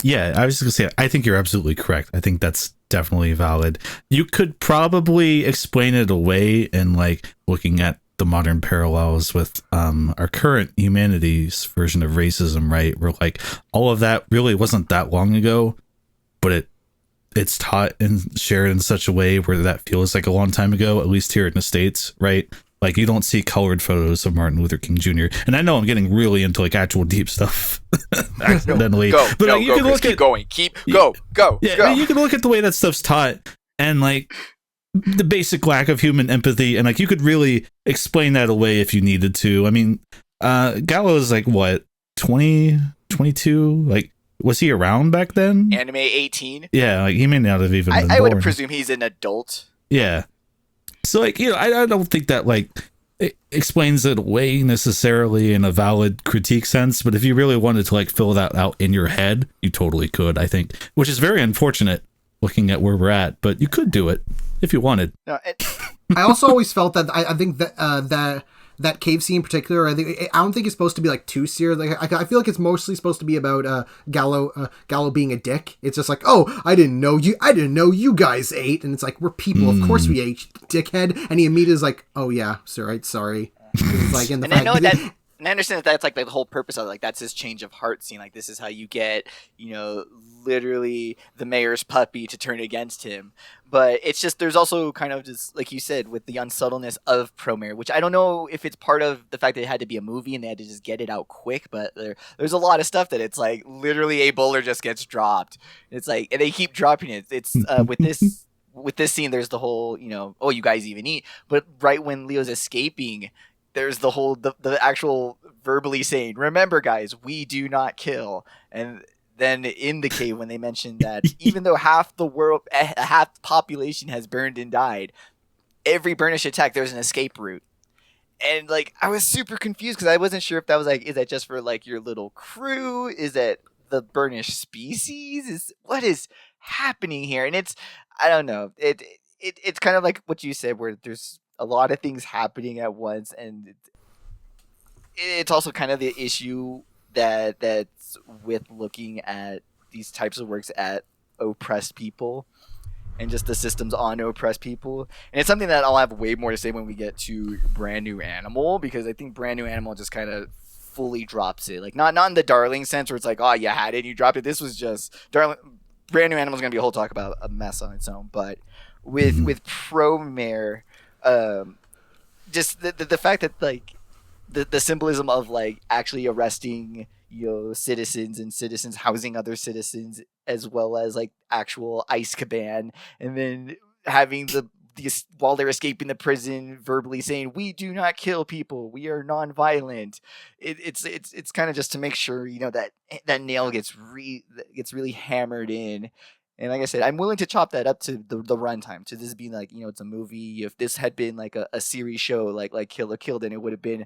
Yeah, I was just gonna say, I think you're absolutely correct. I think that's definitely valid. You could probably explain it away in like looking at the modern parallels with our current humanities version of racism, right? Where like all of that really wasn't that long ago, but it's taught and shared in such a way where that feels like a long time ago, at least here in the States, right? Like you don't see colored photos of Martin Luther King Jr. And I know I'm getting really into like actual deep stuff accidentally. Go, you can look keep at going. Go. You can look at the way that stuff's taught and like the basic lack of human empathy, and like you could really explain that away if you needed to. I mean, Gallo is like what, 20, 22? Like, was he around back then? Anime 18? Yeah, like he may not have even been I would born. presume he's an adult. Yeah. So like, I don't think that like it explains it away necessarily in a valid critique sense, but if you really wanted to like fill that out in your head, you totally could, I think, which is very unfortunate looking at where we're at, but you could do it if you wanted. No, I also always felt that I think that that cave scene in particular, I don't think it's supposed to be like too serious. Like I feel like it's mostly supposed to be about Gallo being a dick. It's just like, oh, I didn't know you guys ate, and it's like, we're people, of course we ate, dickhead. And he immediately is like, oh yeah, sorry. It's like, and I know that. And I understand that that's like the whole purpose of it. Like, that's his change of heart scene. Like, this is how you get, literally the mayor's puppy to turn against him. But it's just, there's also kind of just, like you said, with the unsubtleness of Promare, which I don't know if it's part of the fact that it had to be a movie and they had to just get it out quick. But there's a lot of stuff that it's like, literally a bowler just gets dropped. It's like, and they keep dropping it. It's with with this scene, there's the whole, oh, you guys even eat. But right when Leo's escaping, there's the whole, the actual verbally saying, remember, guys, we do not kill. And then in the cave, when they mentioned that even though half the population has burned and died, every Burnish attack, there's an escape route. And, like, I was super confused because I wasn't sure if that was, like, is that just for, like, your little crew? Is that the Burnish species? What is happening here? And I don't know. It's kind of like what you said, where there's a lot of things happening at once, and it's also kind of the issue that's with looking at these types of works at oppressed people. And just the systems on oppressed people. And it's something that I'll have way more to say when we get to Brand New Animal, because I think Brand New Animal just kind of fully drops it. Like, not in the Darling sense where it's like, oh, you had it and you dropped it. This was just Brand New Animal is going to be a whole talk about a mess on its own. But with Promare, just the fact that, like, the symbolism of, like, actually arresting citizens and citizens housing other citizens, as well as, like, actual Azkaban, and then having these while they're escaping the prison verbally saying, we do not kill people, we are non-violent. It's kind of just to make sure that nail gets really hammered in. And like I said, I'm willing to chop that up to the runtime, to this being like, it's a movie. If this had been like a series show like Kill la Kill, then it would have been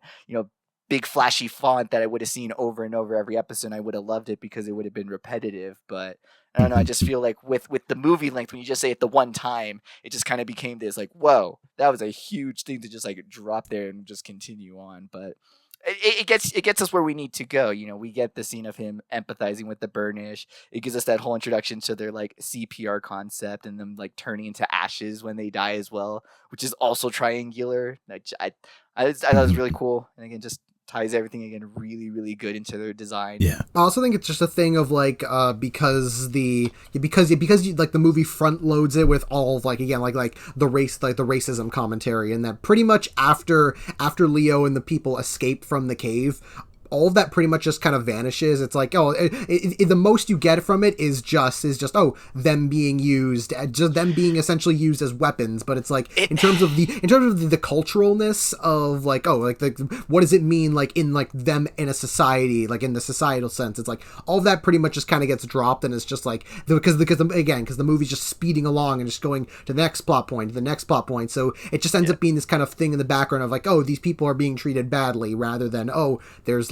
big flashy font that I would have seen over and over every episode. I would have loved it because it would have been repetitive. But I don't know. I just feel like with the movie length, when you just say it the one time, it just kind of became this like, whoa, that was a huge thing to just like drop there and just continue on. But it gets us where we need to go. We get the scene of him empathizing with the Burnish. It gives us that whole introduction to their like CPR concept and them like turning into ashes when they die as well, which is also triangular. I thought it was really cool. And again, just ties everything again really, really good into their design. Yeah. I also think it's just a thing of like because you like the movie front loads it with all of like again like the racism commentary, and that pretty much after Leo and the people escape from the cave, all of that pretty much just kind of vanishes. It's like, the most you get from it is just them being used, just them being essentially used as weapons. But it's like in terms of the culturalness of like, what does it mean like in like them in a society, like in the societal sense, it's like all of that pretty much just kind of gets dropped, and it's just like because the movie's just speeding along and just going to the next plot point, so it just ends up being this kind of thing in the background of like, these people are being treated badly, rather than there's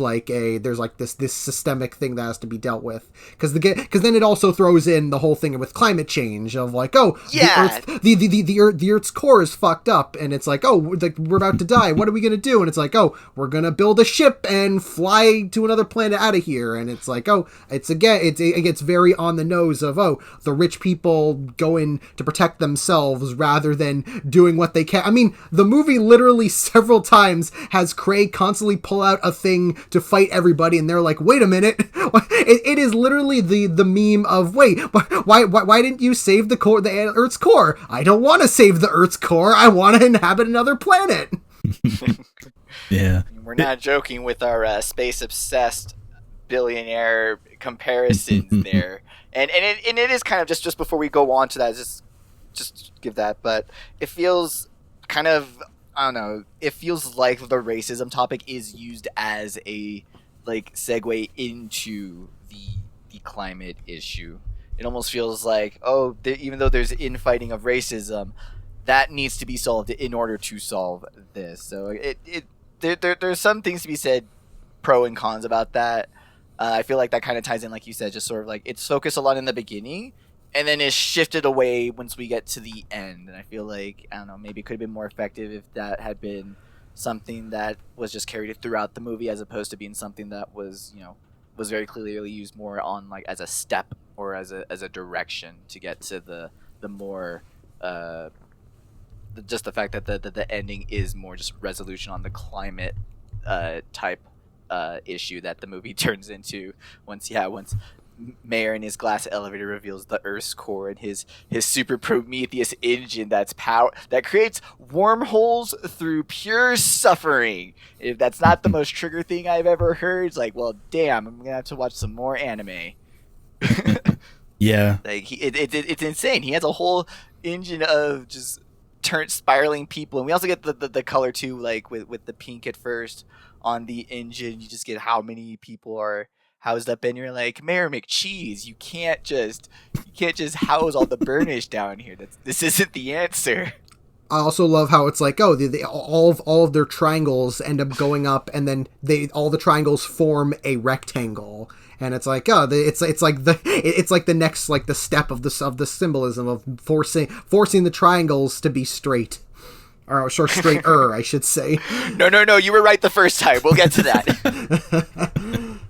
this systemic thing that has to be dealt with, because then it also throws in the whole thing with climate change of like, the Earth's core is fucked up, and it's like, we're about to die, what are we gonna do? And it's like, we're gonna build a ship and fly to another planet out of here. And it's like, it gets very on the nose of the rich people going to protect themselves rather than doing what they can. I mean, the movie literally several times has Craig constantly pull out a thing to fight everybody, and they're like, wait a minute. It is literally the meme of, wait, why didn't you save the Earth's core? I don't want to save the Earth's core, I want to inhabit another planet. Yeah, we're not joking with our space obsessed billionaire comparisons there. And it is kind of just before we go on to that, just give that, but it feels kind of, I don't know, it feels like the racism topic is used as a like segue into the climate issue. It almost feels like, even though there's infighting of racism, that needs to be solved in order to solve this. So there's some things to be said, pro and cons about that. I feel like that kind of ties in, like you said, just sort of like it's focused a lot in the beginning, and then it's shifted away once we get to the end. And I feel like, I don't know, maybe it could have been more effective if that had been something that was just carried throughout the movie, as opposed to being something that was, was very clearly used more on like as a step or as a direction to get to the more just the fact that the ending is more just resolution on the climate type issue that the movie turns into once Mayer in his glass elevator reveals the Earth's core and his super Prometheus engine that creates wormholes through pure suffering. If that's not the most trigger thing I've ever heard, it's like, well, damn, I'm gonna have to watch some more anime. Yeah. Like it's insane. He has a whole engine of just spiraling people, and we also get the color too, like with the pink at first on the engine. You just get how many people are housed up in. You're like, Mayor McCheese, you can't just house all the burnish down here. This isn't the answer. I also love how it's like, oh, all of their triangles end up going up, and then all the triangles form a rectangle, and it's like, oh, it's like the next, like, the step of the symbolism of forcing the triangles to be straight, or straighter, I should say. No, you were right the first time. We'll get to that.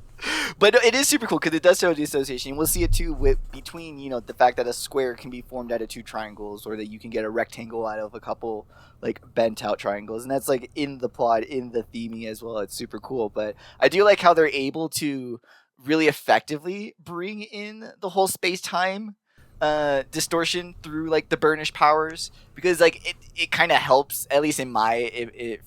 But it is super cool because it does show the association. We'll see it too between, the fact that a square can be formed out of two triangles, or that you can get a rectangle out of a couple like bent out triangles, and that's like in the plot, in the theming as well. It's super cool. But I do like how they're able to really effectively bring in the whole space-time distortion through like the burnish powers, because like it kind of helps, at least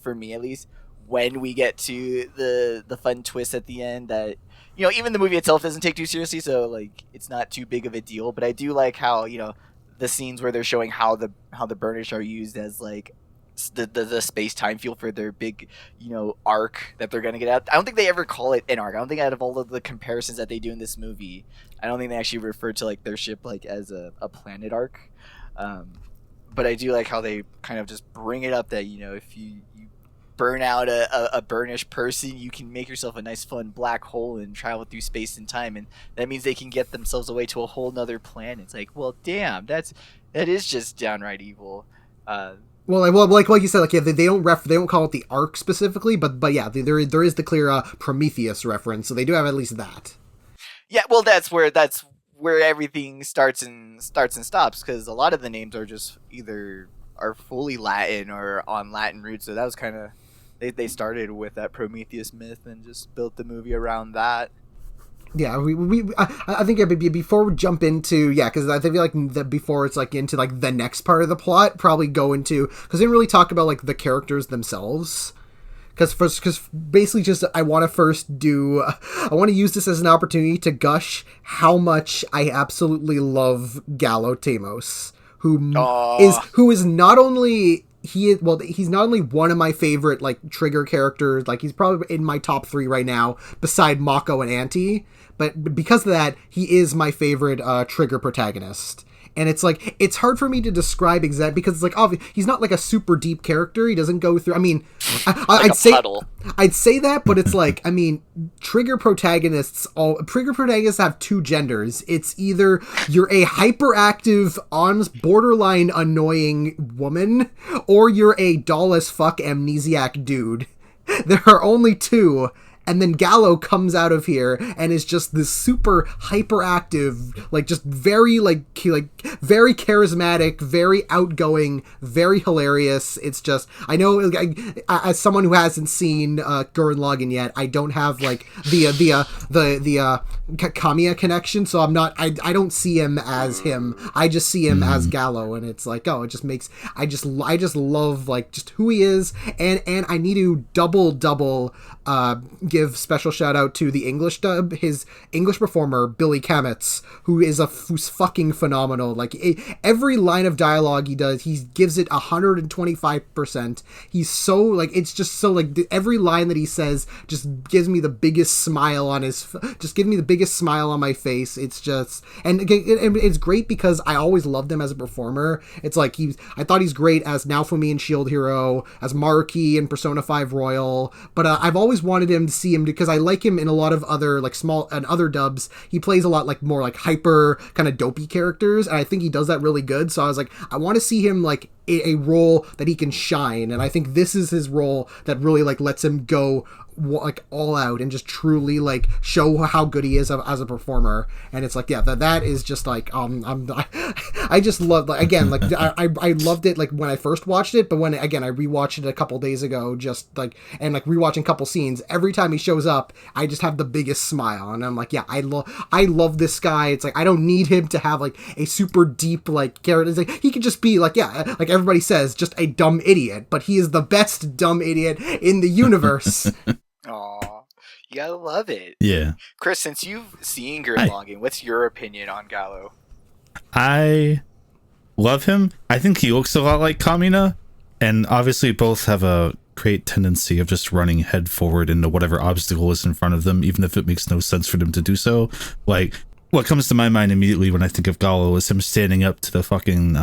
for me at least, when we get to the fun twist at the end that, even the movie itself doesn't take too seriously, so like it's not too big of a deal. But I do like how, the scenes where they're showing how the burnish are used as like the space-time feel for their big, arc that they're gonna get out. I don't think they ever call it an arc. I don't think out of all of the comparisons that they do in this movie, I don't think they actually refer to like their ship like as a planet arc. But I do like how they kind of just bring it up that, if you burn out a burnish person, you can make yourself a nice fun black hole and travel through space and time, and that means they can get themselves away to a whole nother planet. It's like, well, damn, that is just downright evil. Like you said, like, yeah, they don't call it the arc specifically, but yeah, there is the clear Prometheus reference, so they do have at least that. Yeah, well, that's where everything starts and stops, because a lot of the names are just either are fully Latin or on Latin roots. So that was kind of, they started with that Prometheus myth and just built the movie around that. Yeah, I think before we jump into, because I feel like before it's like into like the next part of the plot, probably go into, because they didn't really talk about like the characters themselves. Because basically just I want to use this as an opportunity to gush how much I absolutely love Gallo Tamos, who is not only he's not only one of my favorite like Trigger characters, like he's probably in my top 3 right now beside Mako and Anti, but because of that, he is my favorite Trigger protagonist. And it's like, it's hard for me to describe exactly, because it's like, obviously, he's not like a super deep character. He doesn't go through, I mean, I'd say that, but it's like, I mean, Trigger protagonists have 2 genders. It's either you're a hyperactive, borderline annoying woman, or you're a doll as fuck amnesiac dude. There are only 2. And then Gallo comes out of here and is just this super hyperactive, like just very very charismatic, very outgoing, very hilarious. It's just, I know, as someone who hasn't seen Gurren Lagann yet, I don't have like the Kamiya connection, so I don't see him as him. I just see him as Gallo, and it's like, oh, it just makes, I just love like just who he is, and I need to double give special shout out to the English dub, his English performer Billy Kametz, who's fucking phenomenal. Like every line of dialogue he does, he gives it 125%. He's so like, it's just so like every line that he says just gives me the biggest smile on my face. It's just, and it's great because I always loved him as a performer. It's like I thought he's great as Naofumi in Shield Hero, as Marquis in Persona 5 Royal, but I've always wanted him to see him because I like him in a lot of other like small and other dubs. He plays a lot like more like hyper kind of dopey characters, and I think he does that really good. So I was like, I want to see him like a role that he can shine, and I think this is his role that really like lets him go like all out and just truly like show how good he is as a performer. And it's like, yeah, that is just like I just love, like, again, like I loved it like when I first watched it, but when again I rewatched it a couple days ago, just like, and like rewatching a couple scenes, every time he shows up I just have the biggest smile, and I'm like, yeah, I love this guy. It's like, I don't need him to have like a super deep like character. It's like, he could just be like, yeah, like everybody says, just a dumb idiot, but he is the best dumb idiot in the universe. Aw. You gotta love it. Yeah. Chris, since you've seen Gurren Lagann, what's your opinion on Gallo? I love him. I think he looks a lot like Kamina, and obviously both have a great tendency of just running head forward into whatever obstacle is in front of them, even if it makes no sense for them to do so. Like, what comes to my mind immediately when I think of Gallo is him standing up to the fucking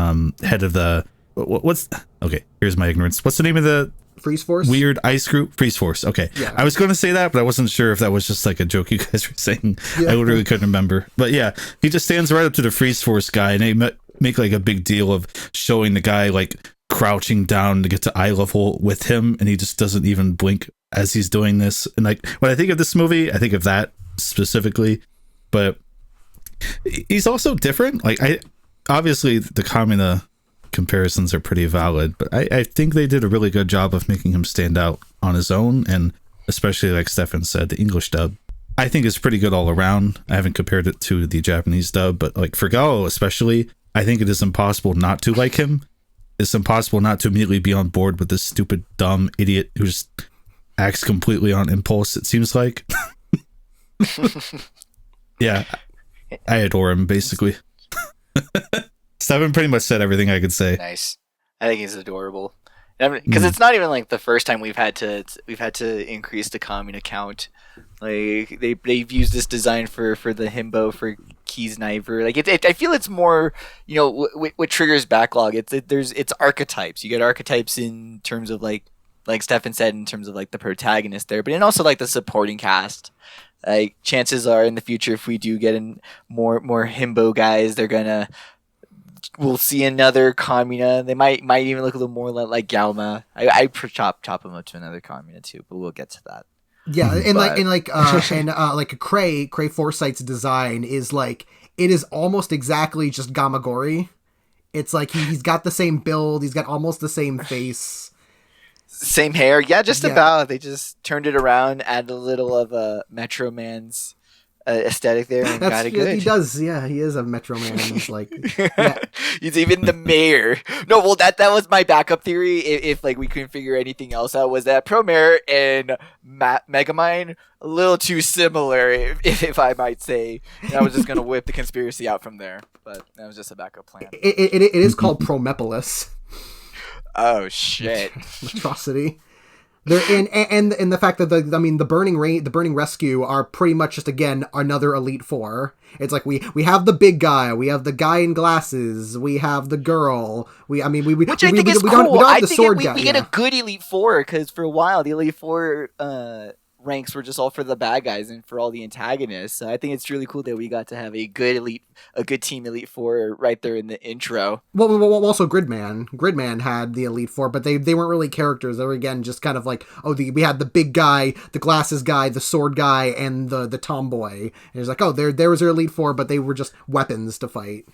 head of the... What's... Okay, here's my ignorance. What's the name of the... Freeze Force? Weird ice group? Freeze Force, okay. Yeah. I was going to say that, but I wasn't sure if that was just like a joke you guys were saying. Yeah. I literally couldn't remember. But yeah, he just stands right up to the Freeze Force guy, and they make like a big deal of showing the guy like crouching down to get to eye level with him, and he just doesn't even blink as he's doing this. And like, when I think of this movie, I think of that specifically. But he's also different. Like, obviously the Kamina comparisons are pretty valid, but I think they did a really good job of making him stand out on his own, and especially like Stefan said, the English dub I think is pretty good all around. I haven't compared it to the Japanese dub, but like for Gallo especially, I think it is impossible not to like him. It's impossible not to immediately be on board with this stupid, dumb idiot who just acts completely on impulse, it seems like. Yeah, I adore him, basically. Stefan pretty much said everything I could say. Nice. I think he's adorable. Because it's not even like the first time we've had to increase the Kamina count. Like they've used this design for the himbo for Kiznaiver. Like I feel it's more, you know, what triggers backlog. It's archetypes. You get archetypes in terms of like Stefan said, in terms of like the protagonist there, but then also like the supporting cast. Like chances are in the future, if we do get in more himbo guys, we'll see another Kamina. They might even look a little more like Galma. I chop him up to another Kamina too, but we'll get to that. Yeah, and Cray Foresight's design is like, it is almost exactly just Gamagori. It's like he's got the same build, he's got almost the same face. Same hair, yeah, just about. They just turned it around, added a little of a Metro Man's aesthetic there, and got it good. He does, yeah. He is a Metro Man. He's like, yeah. He's even the mayor. No, well, that was my backup theory. If like we couldn't figure anything else out, was that Promare and Megamind a little too similar, if I might say. And I was just gonna whip the conspiracy out from there, but that was just a backup plan. It is called Promepolis. Oh shit! Atrocity. And the fact that the Burning Rescue are pretty much just, again, another Elite Four. It's like we have the big guy, we have the guy in glasses, we have the girl. Which I think is cool. We don't have the sword guy. We get a good Elite Four, because for a while the Elite Four ranks were just all for the bad guys and for all the antagonists. So I think it's really cool that we got to have a good team Elite Four right there in the intro. Well, also Gridman had the Elite Four, but they weren't really characters. They were, again, just kind of like, we had the big guy, the glasses guy, the sword guy, and the tomboy. And it's like, there was their Elite Four, but they were just weapons to fight.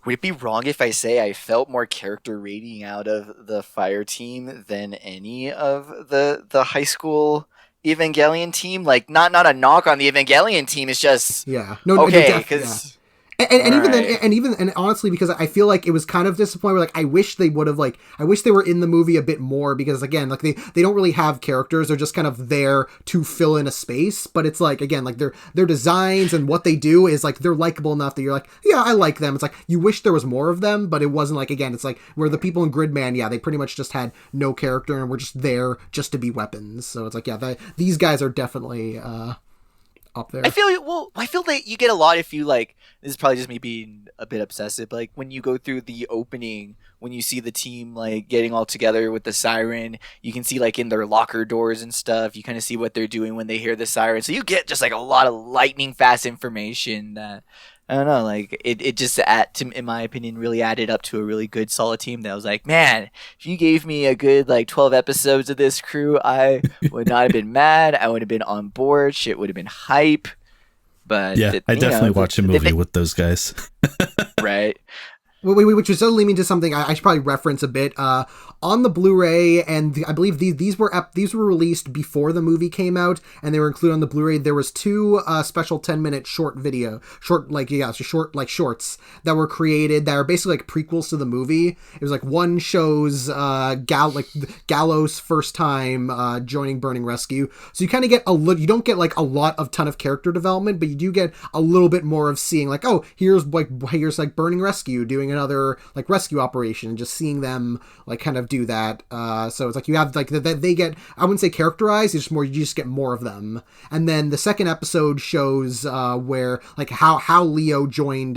Would it be wrong if I say I felt more character rating out of the fire team than any of the high school Evangelion team? Like, not a knock on the Evangelion team, it's just okay, because and honestly, because I feel like it was kind of disappointing. Like, I wish they would have, I wish they were in the movie a bit more, because again, like they don't really have characters. They're just kind of there to fill in a space. But it's like, again, like their designs and what they do is like, they're likable enough that you're like, yeah, I like them. It's like, you wish there was more of them, but it wasn't like, again, it's like where the people in Gridman, they pretty much just had no character and were just there just to be weapons. So it's like, these guys are definitely up there. I feel that you get a lot if you like. This is probably just me being a bit obsessive. But like when you go through the opening, when you see the team like getting all together with the siren, you can see like in their locker doors and stuff. You kind of see what they're doing when they hear the siren. So you get just like a lot of lightning fast information that, I don't know, like it just in my opinion really added up to a really good solid team that was like, man, if you gave me a good like 12 episodes of this crew, I would not have been mad. I would have been on board. Shit would have been hype. But yeah, I definitely watch a movie with those guys. Right. Which was leading me to something I should probably reference a bit. On the Blu-ray, and I believe these were released before the movie came out, and they were included on the Blu-ray. There was 2 special 10-minute shorts that were created that are basically like prequels to the movie. It was like one shows Gallo's first time joining Burning Rescue, so you kind of get you don't get like a lot of ton of character development, but you do get a little bit more of seeing like, oh, here's Burning Rescue doing another like rescue operation, and just seeing them like kind of do that. So it's like you have like they get, I wouldn't say characterized, it's just more, you just get more of them. And then the second episode shows where like how Leo joined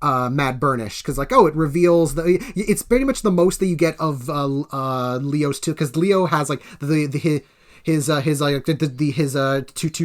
Mad Burnish, because like, oh, it reveals it's pretty much the most that you get of Leo's too, because Leo has like his two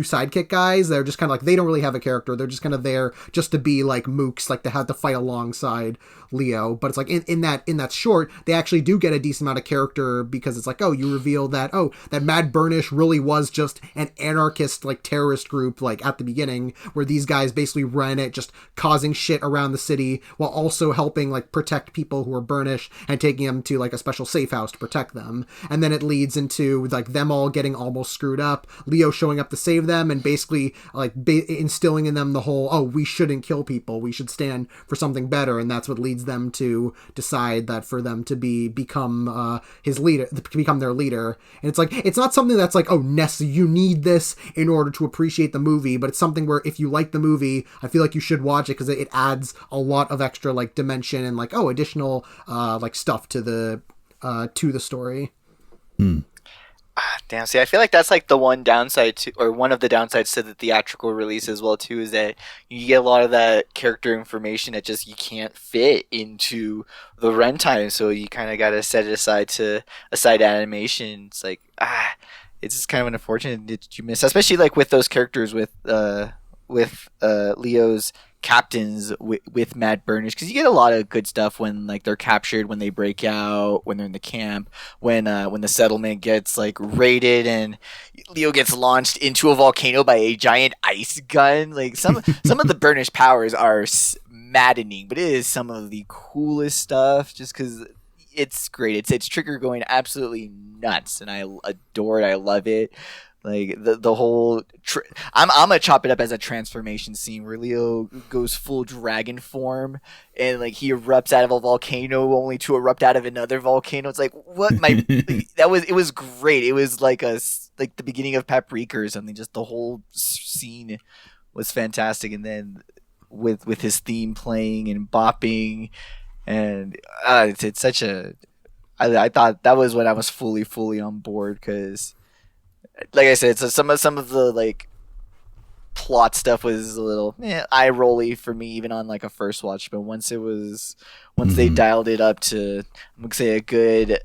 sidekick guys. They're just kind of like, they don't really have a character. They're just kind of there just to be like mooks, like to have to fight alongside Leo. But it's like in that short, they actually do get a decent amount of character, because it's like, oh, you reveal that that Mad Burnish really was just an anarchist like terrorist group like at the beginning, where these guys basically run it, just causing shit around the city while also helping like protect people who are Burnish and taking them to like a special safe house to protect them. And then it leads into like them all getting almost screwed up, Leo showing up to save them, and basically like instilling in them the whole, oh, we shouldn't kill people, we should stand for something better. And that's what leads them to decide that for them to become his leader, to become their leader. And it's like, it's not something that's like, oh, you need this in order to appreciate the movie, but it's something where if you like the movie, I feel like you should watch it, because it adds a lot of extra like dimension and like, oh, additional like stuff to the story. Damn, see, I feel like that's like the one downside to, or one of the downsides to the theatrical release as well too, is that you get a lot of that character information that just you can't fit into the runtime, so you kind of got to set it aside to a side animation. It's like, it's just kind of unfortunate that you miss, especially like with those characters with Leo's captains with Mad Burnish, because you get a lot of good stuff when like they're captured, when they break out, when they're in the camp, when the settlement gets like raided and Leo gets launched into a volcano by a giant ice gun. Like some of the Burnish powers are maddening, but it is some of the coolest stuff just because it's great. It's Trigger going absolutely nuts, and I adore it. I love it. Like the whole I'm gonna chop it up as a transformation scene where Leo goes full dragon form, and like he erupts out of a volcano only to erupt out of another volcano. It's like, what it was great. It was like the beginning of Paprika or something. Just the whole scene was fantastic. And then with his theme playing and bopping, and it's such a I thought that was when I was fully on board, because like I said, so some of the like plot stuff was a little eye rolly for me even on like a first watch, but once they dialed it up to, I'm gonna say, a good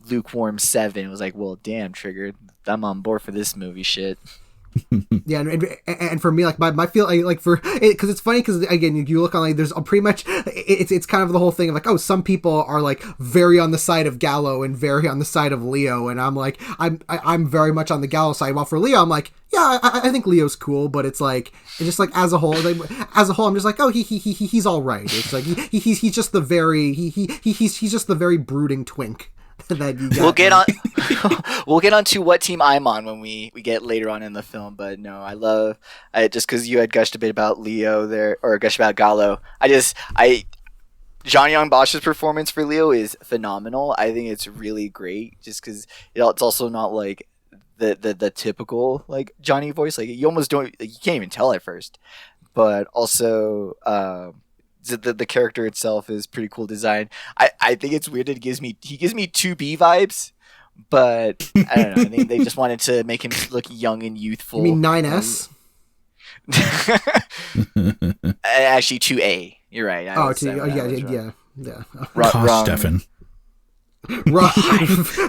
lukewarm 7, it was like, well, damn, Trigger, I'm on board for this movie shit. Yeah, and for me, like my feel like for it, because it's funny, because again, you look on like there's pretty much it's kind of the whole thing of like, oh, some people are like very on the side of Gallo and very on the side of Leo, and I'm like I'm very much on the Gallo side. While for Leo, I'm like, yeah, I think Leo's cool, but it's just like as a whole, I'm just like, oh, he's all right. It's like he's just the very he's just the very brooding twink. That you got. We'll get on to what team I'm on when we get later on in the film. But no, I just because you had gushed a bit about Leo there, or gushed about Gallo. John Young Bosch's performance for Leo is phenomenal. I think it's really great, just because it's also not like the typical like Johnny voice. Like you almost don't, you can't even tell at first. But also, the character itself is pretty cool design. I think it's weird that he gives me 2B vibes, but I don't know. I think they just wanted to make him look young and youthful. You mean 9S? Actually, 2A. You're right. Yeah. Gosh, Stefan.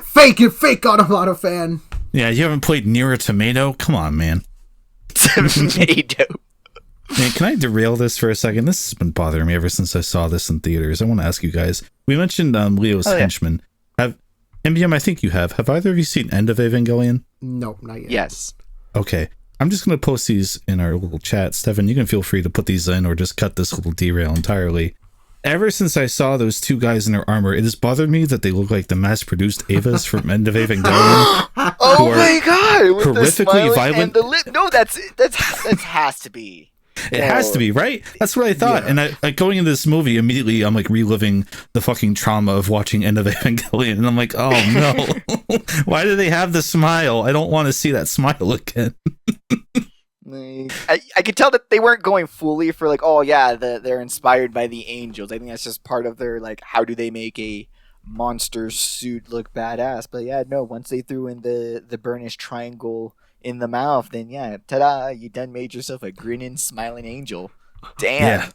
Fake Automata fan. Yeah, you haven't played Nier Automata? Come on, man. Tomato. Man, can I derail this for a second? This has been bothering me ever since I saw this in theaters. I want to ask you guys. We mentioned Leo's henchmen. Have MBM? I think you have. Have either of you seen End of Evangelion? Nope, not yet. Yes. Okay. I'm just going to post these in our little chat. Stefan, you can feel free to put these in or just cut this little derail entirely. ever since I saw those two guys in their armor, it has bothered me that they look like the mass-produced Evas from End of Evangelion. Oh my god! With horrifically the violent. and the lip. No, that has to be. It has to be, right? That's what I thought. Yeah. And I going into this movie, immediately I'm like reliving the fucking trauma of watching End of Evangelion. And I'm like, oh no. Why do they have the smile? I don't want to see that smile again. I could tell that they weren't going fully for like, oh yeah, they're inspired by the angels. I think that's just part of their like, how do they make a monster suit look badass? But yeah, no, once they threw in the burnished triangle in the mouth, then yeah, ta-da, you done made yourself a grinning, smiling angel. Damn.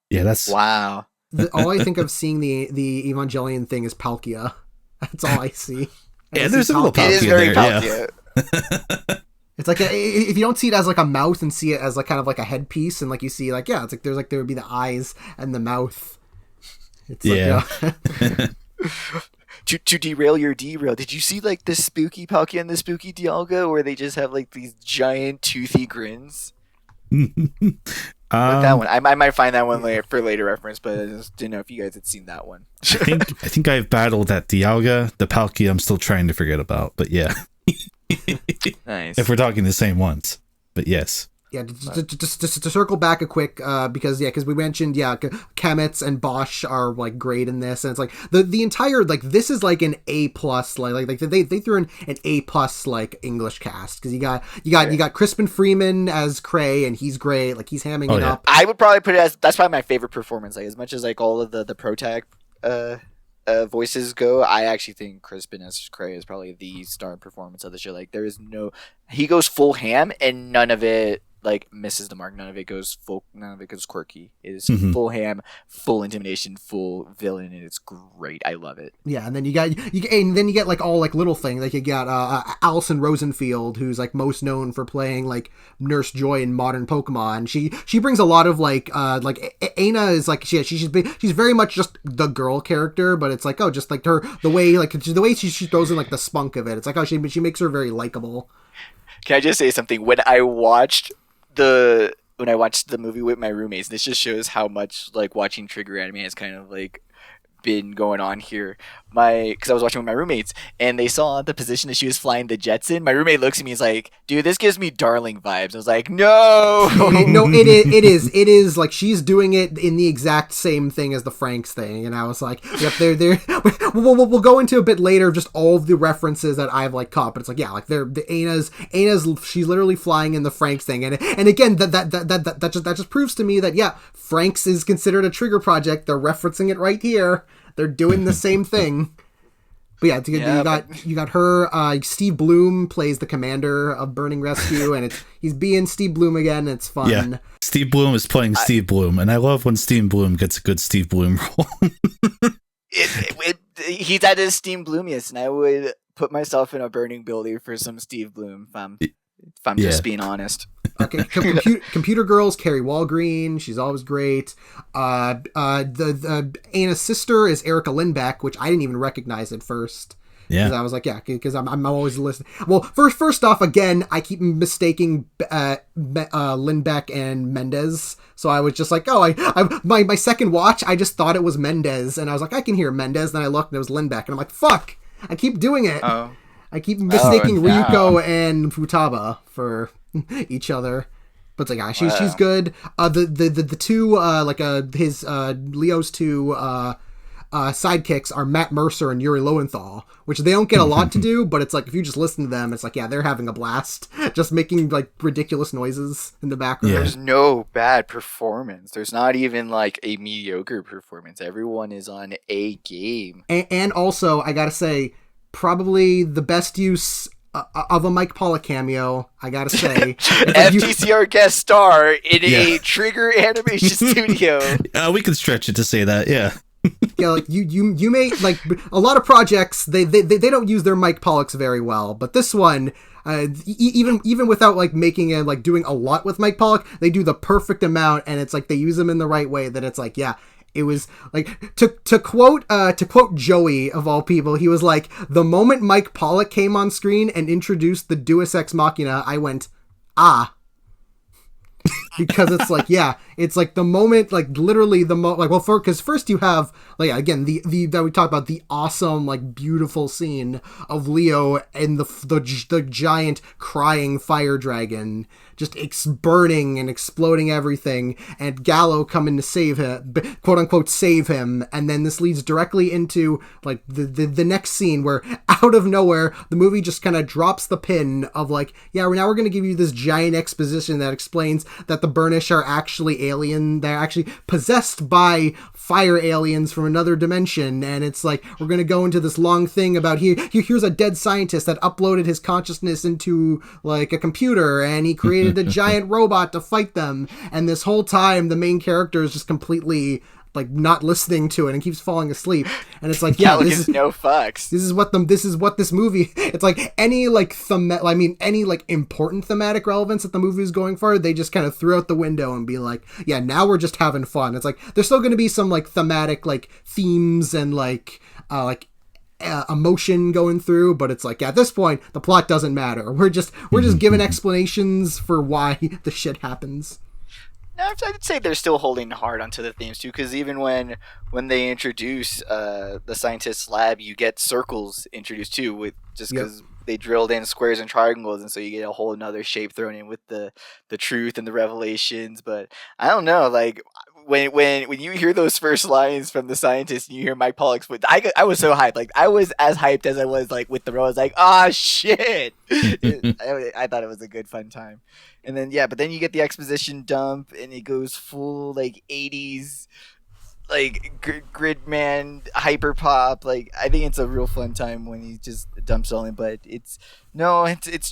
Yeah, that's wow. All I think of seeing the Evangelion thing is Palkia. That's all I see. There's a little Palkia. It is very there, Palkia. Yeah. It's like if you don't see it as like a mouth and see it as like kind of like a headpiece, and like you see like it's like there would be the eyes and the mouth. It's like to derail your derail, did you see like the spooky Palkia and the spooky Dialga where they just have like these giant toothy grins? That one, I might find that one for later reference, but I just didn't know if you guys had seen that one. I think I've battled that Dialga. The Palkia I'm still trying to forget about, but yeah. Nice. If we're talking the same ones, but yes. Yeah, just to circle back a quick, because we mentioned, Kemetz and Bosch are like great in this, and it's like the entire like this is like an A+, like they threw in an A+ like English cast, because you got Crispin Freeman as Cray, and he's great, like he's hamming it up. I would probably put it as that's probably my favorite performance, like as much as like all of the Protag voices go, I actually think Crispin as Cray is probably the star performance of the show. Like he goes full ham, and none of it like misses the mark. None of it goes quirky. It is full ham, full intimidation, full villain, and it's great. I love it. Yeah, and then you get like all like little things. Like you got Alison Rosenfield, who's like most known for playing like Nurse Joy in modern Pokemon. She brings a lot of like Aina is like she's very much just the girl character, but it's like just like the way she throws in like the spunk of it. It's like she makes her very likable. Can I just say something? When I watched the movie with my roommates, this just shows how much like watching Trigger anime has kind of like been going on here. Because I was watching with my roommates, and they saw the position that she was flying the jets in. My roommate looks at me, he's like, "Dude, this gives me Darling vibes." I was like, "No, no, it is like she's doing it in the exact same thing as the Franks thing." And I was like, "Yep, they're." We'll go into a bit later just all of the references that I've like caught, but it's like they're the Aina's she's literally flying in the Franks thing, and again that just proves to me that Franks is considered a Trigger project. They're referencing it right here. They're doing the same thing. But you got her. Steve Bloom plays the commander of Burning Rescue, and he's being Steve Bloom again. And it's fun. Yeah, Steve Bloom is playing Steve Bloom, and I love when Steve Bloom gets a good Steve Bloom role. He's at his Steve Bloomiest, and I would put myself in a burning building for some Steve Bloom. If I'm just being honest. Okay, Computer Girls, Carrie Walgreen, she's always great. The Aina's sister is Erica Lindbeck, which I didn't even recognize at first. Yeah, because I was like, because I'm always listening. Well, first off, again, I keep mistaking Lindbeck and Mendez, so I was just like, my second watch, I just thought it was Mendez, and I was like, I can hear Mendez. Then I looked, and it was Lindbeck, and I'm like, fuck, I keep doing it. Oh. I keep mistaking Ryuko and Futaba for each other, but it's like she's good. The two Leo's two sidekicks are Matt Mercer and Yuri Lowenthal, which they don't get a lot to do, but it's like if you just listen to them, it's like they're having a blast, just making like ridiculous noises in the background. There's no bad performance. There's not even like a mediocre performance. Everyone is on a game. And also, I gotta say, probably the best use of a Mike Pollock cameo, I gotta say. FTCR guest star in a Trigger animation studio. We can stretch it to say that, yeah. Like you may like a lot of projects they don't use their Mike Pollocks very well, but this one even without like making it like doing a lot with Mike Pollock, they do the perfect amount, and it's like they use them in the right way that it's like it was like to quote Joey of all people, he was like, the moment Mike Pollock came on screen and introduced the Deus Ex Machina, I went, ah. because it's like, yeah, it's like the moment, like literally because first you have like, again, the that we talked about, the awesome, like beautiful scene of Leo and the giant crying fire dragon just burning and exploding everything, and Gallo coming to save him, quote unquote save him, and then this leads directly into like the next scene where out of nowhere the movie just kind of drops the pin of like, yeah, now we're going to give you this giant exposition that explains that the Burnish are actually alien, they're actually possessed by fire aliens from another dimension, and it's like, we're going to go into this long thing about here's a dead scientist that uploaded his consciousness into like a computer, and he created a giant robot to fight them, and this whole time the main character is just completely like not listening to it and keeps falling asleep, and it's like, yeah, this is no fucks. This is what this movie, it's like any like any like important thematic relevance that the movie is going for, they just kind of threw out the window and be like, yeah, now we're just having fun. It's like there's still going to be some like thematic like themes and like emotion going through, but it's like, at this point the plot doesn't matter. We're just giving explanations for why the shit happens. No, I'd say they're still holding hard onto the themes too, because even when they introduce the scientist's lab, you get circles introduced too, with just because they drilled in squares and triangles, and so you get a whole another shape thrown in with the truth and the revelations. But I don't know, like when you hear those first lines from the scientist and you hear Mike Pollock's voice, I was so hyped. Like I was as hyped as I was like with the role. I was like, ah, shit. I thought it was a good fun time. And then but then you get the exposition dump, and it goes full like 80s like Gridman hyper pop. Like I think it's a real fun time when he just dumps all in. But it's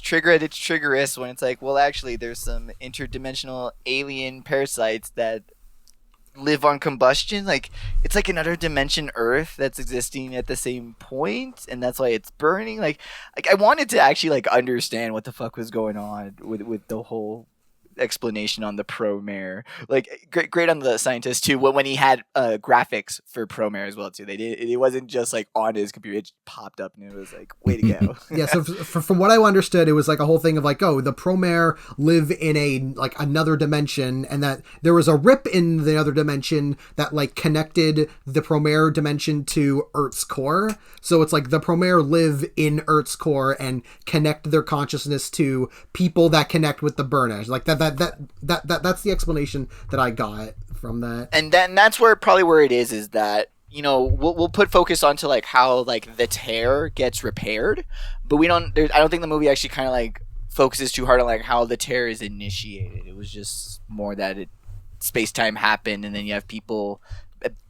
triggerous when it's like, well, actually there's some interdimensional alien parasites that live on combustion. Like it's like another dimension Earth that's existing at the same point, and that's why it's burning. Like I wanted to actually like understand what the fuck was going on with the whole explanation on the Promare. Like great on the scientist too, when he had graphics for Promare as well too. They did, it wasn't just like on his computer, it just popped up and it was like, way to go. Yeah, so from what I understood, it was like a whole thing of like, oh, the Promare live in a like another dimension, and that there was a rip in the other dimension that like connected the Promare dimension to Earth's core. So it's like the Promare live in Earth's core and connect their consciousness to people that connect with the Burnish. Like that's the explanation that I got from that. And that's where it is that, you know, we'll put focus onto like how like the tear gets repaired, but I don't think the movie actually kind of like focuses too hard on like how the tear is initiated. It was just more that space-time happened, and then you have people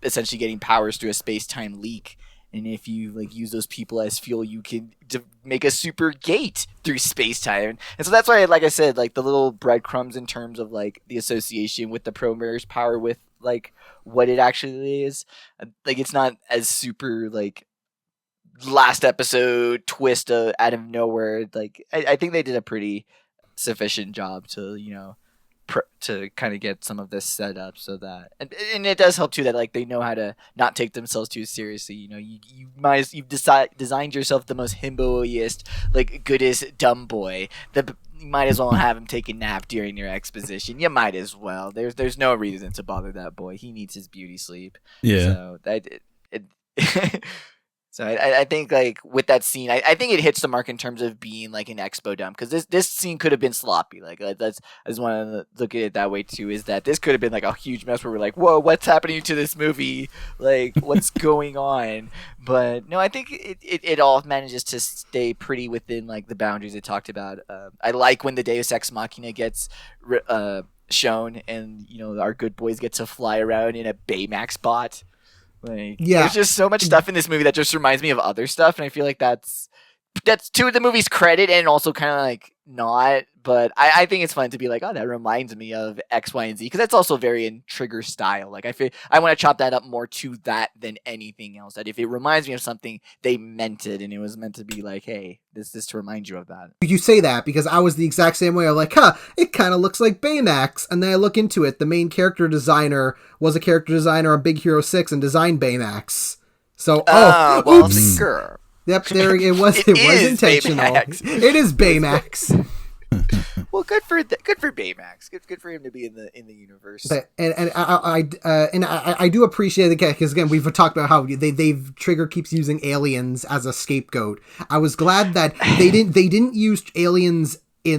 essentially getting powers through a space-time leak. And if you like use those people as fuel, you can make a super gate through space-time. And so that's why, like I said, like the little breadcrumbs in terms of like the association with the Promare's power with like what it actually is. Like it's not as super like last episode twist out of nowhere. Like I think they did a pretty sufficient job to, you know, to kind of get some of this set up, so that and it does help too that like they know how to not take themselves too seriously. You know, you've designed yourself the most himboiest, like goodest dumb boy. You might as well have him take a nap during your exposition. You might as well. There's no reason to bother that boy. He needs his beauty sleep. Yeah. So So I think like with that scene, I think it hits the mark in terms of being like an expo dump, because this scene could have been sloppy. Like I just want to look at it that way too. Is that this could have been like a huge mess where we're like, whoa, what's happening to this movie? Like what's going on? But no, I think it all manages to stay pretty within like the boundaries it talked about. I like when the Deus Ex Machina gets shown, and you know our good boys get to fly around in a Baymax bot. Like, yeah, there's just so much stuff in this movie that just reminds me of other stuff, and I feel like that's to the movie's credit, and also kind of like not. But I think it's fun to be like, oh, that reminds me of X, Y, and Z, because that's also very in Trigger style. Like I feel I want to chop that up more to that than anything else. That if it reminds me of something, they meant it, and it was meant to be like, hey, this is to remind you of that. You say that because I was the exact same way. I'm like, it kind of looks like Baymax, and then I look into it. The main character designer was a character designer on Big Hero 6 and designed Baymax. So, oops. Yep, there it was. It was intentional. Baymax. It is Baymax. Well, good for Baymax. Good for him to be in the universe. And I do appreciate it because again we've talked about how they've Trigger keeps using aliens as a scapegoat. I was glad that they didn't use aliens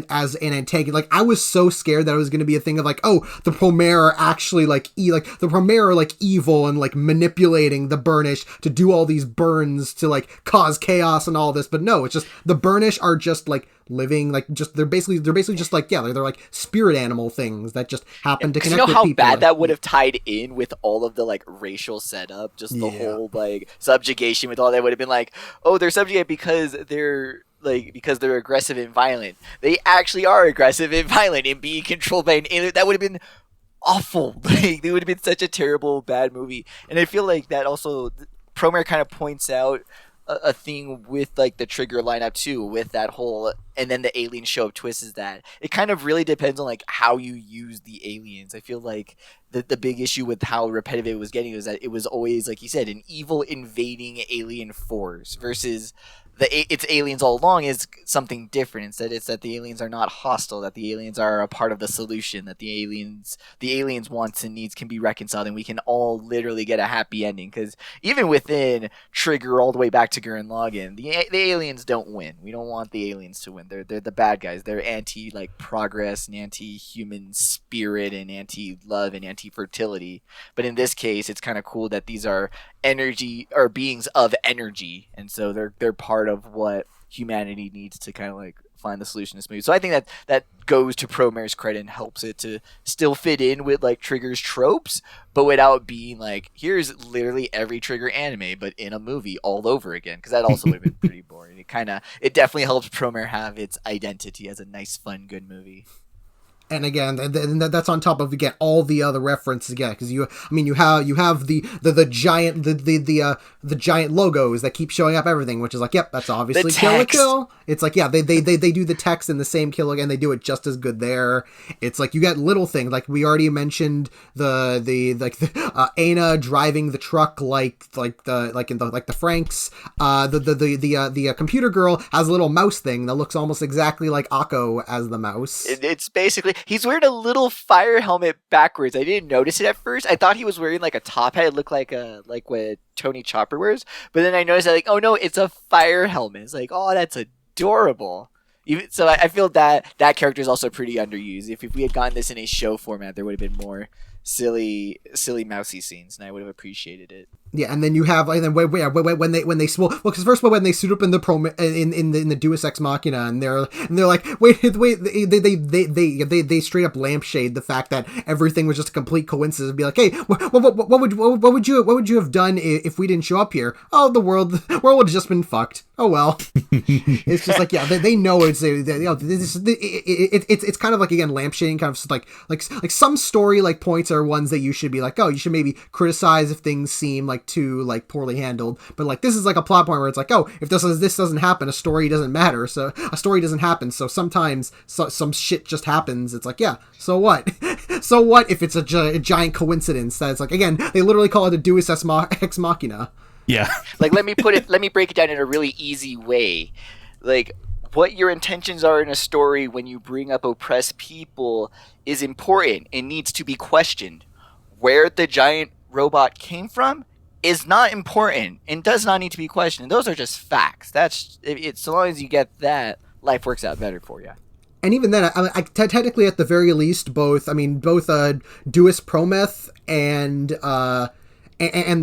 as an antagonist. Like, I was so scared that it was going to be a thing of like, oh, the Promare are actually like the Promare are like evil and like manipulating the Burnish to do all these burns to like cause chaos and all this. But no, it's just the Burnish are just like living, like, just they're basically just like, yeah, they're like spirit animal things that just happen to connect with people. You know how bad that would have tied in with all of the like racial setup, just the whole like subjugation with all that would have been like, oh, they're subjugated because they're aggressive and violent. They actually are aggressive and violent and being controlled by an alien. That would have been awful. Like, it would have been such a terrible, bad movie. And I feel like that also, Promare kind of points out a thing with like the Trigger lineup too, with that whole, and then the alien show up twist is that it kind of really depends on like how you use the aliens. I feel like the big issue with how repetitive it was getting was that it was always, like you said, an evil invading alien force versus it's aliens all along is something different. Instead, it's that the aliens are not hostile, that the aliens are a part of the solution, that the aliens' wants and needs can be reconciled, and we can all literally get a happy ending. Because even within Trigger, all the way back to Gurren Lagann, the aliens don't win. We don't want the aliens to win. They're the bad guys. They're anti like progress and anti-human spirit and anti-love and anti-fertility. But in this case, it's kind of cool that these are energy or beings of energy, and so they're part of what humanity needs to kind of like find the solution to this movie. So I think that goes to Promare's credit and helps it to still fit in with like Trigger's tropes, but without being like, here's literally every Trigger anime but in a movie all over again, because that also would have been pretty boring. It definitely helps Promare have its identity as a nice, fun, good movie. And again, that's on top of, again, all the other references again, because you have the giant logos that keep showing up everything, which is like, yep, that's obviously Kill la Kill. It's like, yeah, they do the text in the same Kill again, they do it just as good there. It's like you got little things like we already mentioned the Aina driving the truck like the Franks. The computer girl has a little mouse thing that looks almost exactly like Akko as the mouse. It's basically, he's wearing a little fire helmet backwards. I didn't notice it at first. I thought he was wearing like a top hat. It looked like what Tony Chopper wears. But then I noticed that, like, oh no, it's a fire helmet. It's like, oh, that's adorable. So I feel that character is also pretty underused. If we had gotten this in a show format, there would have been more silly mousy scenes, and I would have appreciated it. Yeah, and then you have when they because first of all, when they suit up in the Deus Ex Machina, and they're like wait they straight up lampshade the fact that everything was just a complete coincidence, and be like, hey, what would you have done if we didn't show up here? Oh, the world would have just been fucked. Oh well. It's just like, yeah, they know it's kind of like, again, lampshading, kind of like some story like points are ones that you should be like, oh, you should maybe criticize if things seem like too like poorly handled, but like this is like a plot point where it's like, oh, if this doesn't happen, a story doesn't matter, so a story doesn't happen, so sometimes some shit just happens. It's like, yeah, so what? So what if it's a giant coincidence that it's like, again, they literally call it a Deus Ex Machina. Yeah. Like, let me break it down in a really easy way. Like, what your intentions are in a story when you bring up oppressed people is important and needs to be questioned. Where the giant robot came from is not important and does not need to be questioned. Those are just facts. That's it. So long as you get that, life works out better for you. And even then, I technically, at the very least, both Deus Prometh and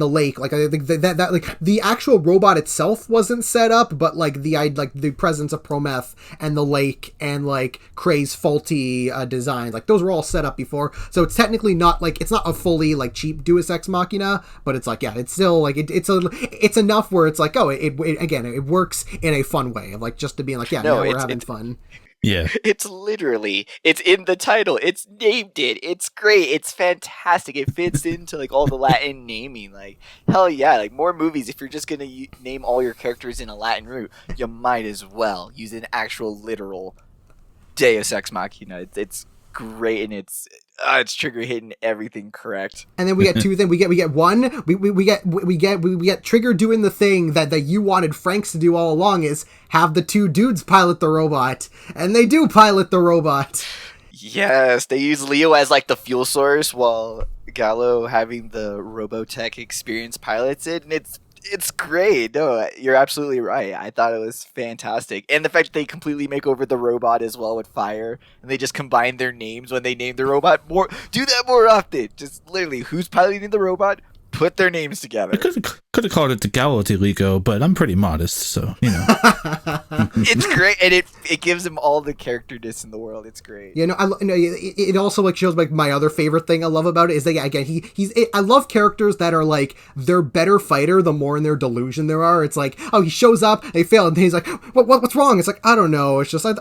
the lake, like, I think that like the actual robot itself wasn't set up, but like the presence of Prometh and the lake and like Kray's faulty designs, like those were all set up before, so it's technically not like, it's not a fully like cheap Deus Ex Machina, but it's like, yeah, it's still like it's enough where it's like, oh, it works in a fun way of like just to being like, yeah, no, we're having fun. Yeah. It's in the title. It's named it. It's great. It's fantastic. It fits into like all the Latin naming. Like, hell yeah. Like, more movies, if you're just going to name all your characters in a Latin root, you might as well use an actual literal Deus Ex Machina. It's great, and it's Trigger hitting everything correct. And then we get two things. We get Trigger doing the thing that you wanted Franks to do all along, is have the two dudes pilot the robot, and they do pilot the robot. Yes, they use Leo as like the fuel source while Gallo having the Robotech experience pilots it, and it's great. No, you're absolutely right. I thought it was fantastic. And the fact that they completely make over the robot as well with fire, and they just combine their names when they name the robot. Do that more often. Just literally, who's piloting the robot? Put their names together. I could have called it the Gallo Lico, but I'm pretty modest, so, you know. It's great, and it gives him all the characterness in the world. It's great. Yeah, no, it also like shows like my other favorite thing I love about it is that, yeah, again, I love characters that are like, they're better fighter the more in their delusion there are. It's like, oh, he shows up, they fail, and he's like, what's wrong? It's like, I don't know. It's just I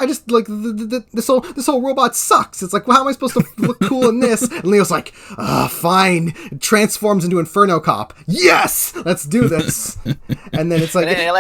just like this whole robot sucks. It's like, well, how am I supposed to look cool in this? And Leo's like, fine. Transforms into Inferno Cop. Yes, let's do this. And then it's like, and I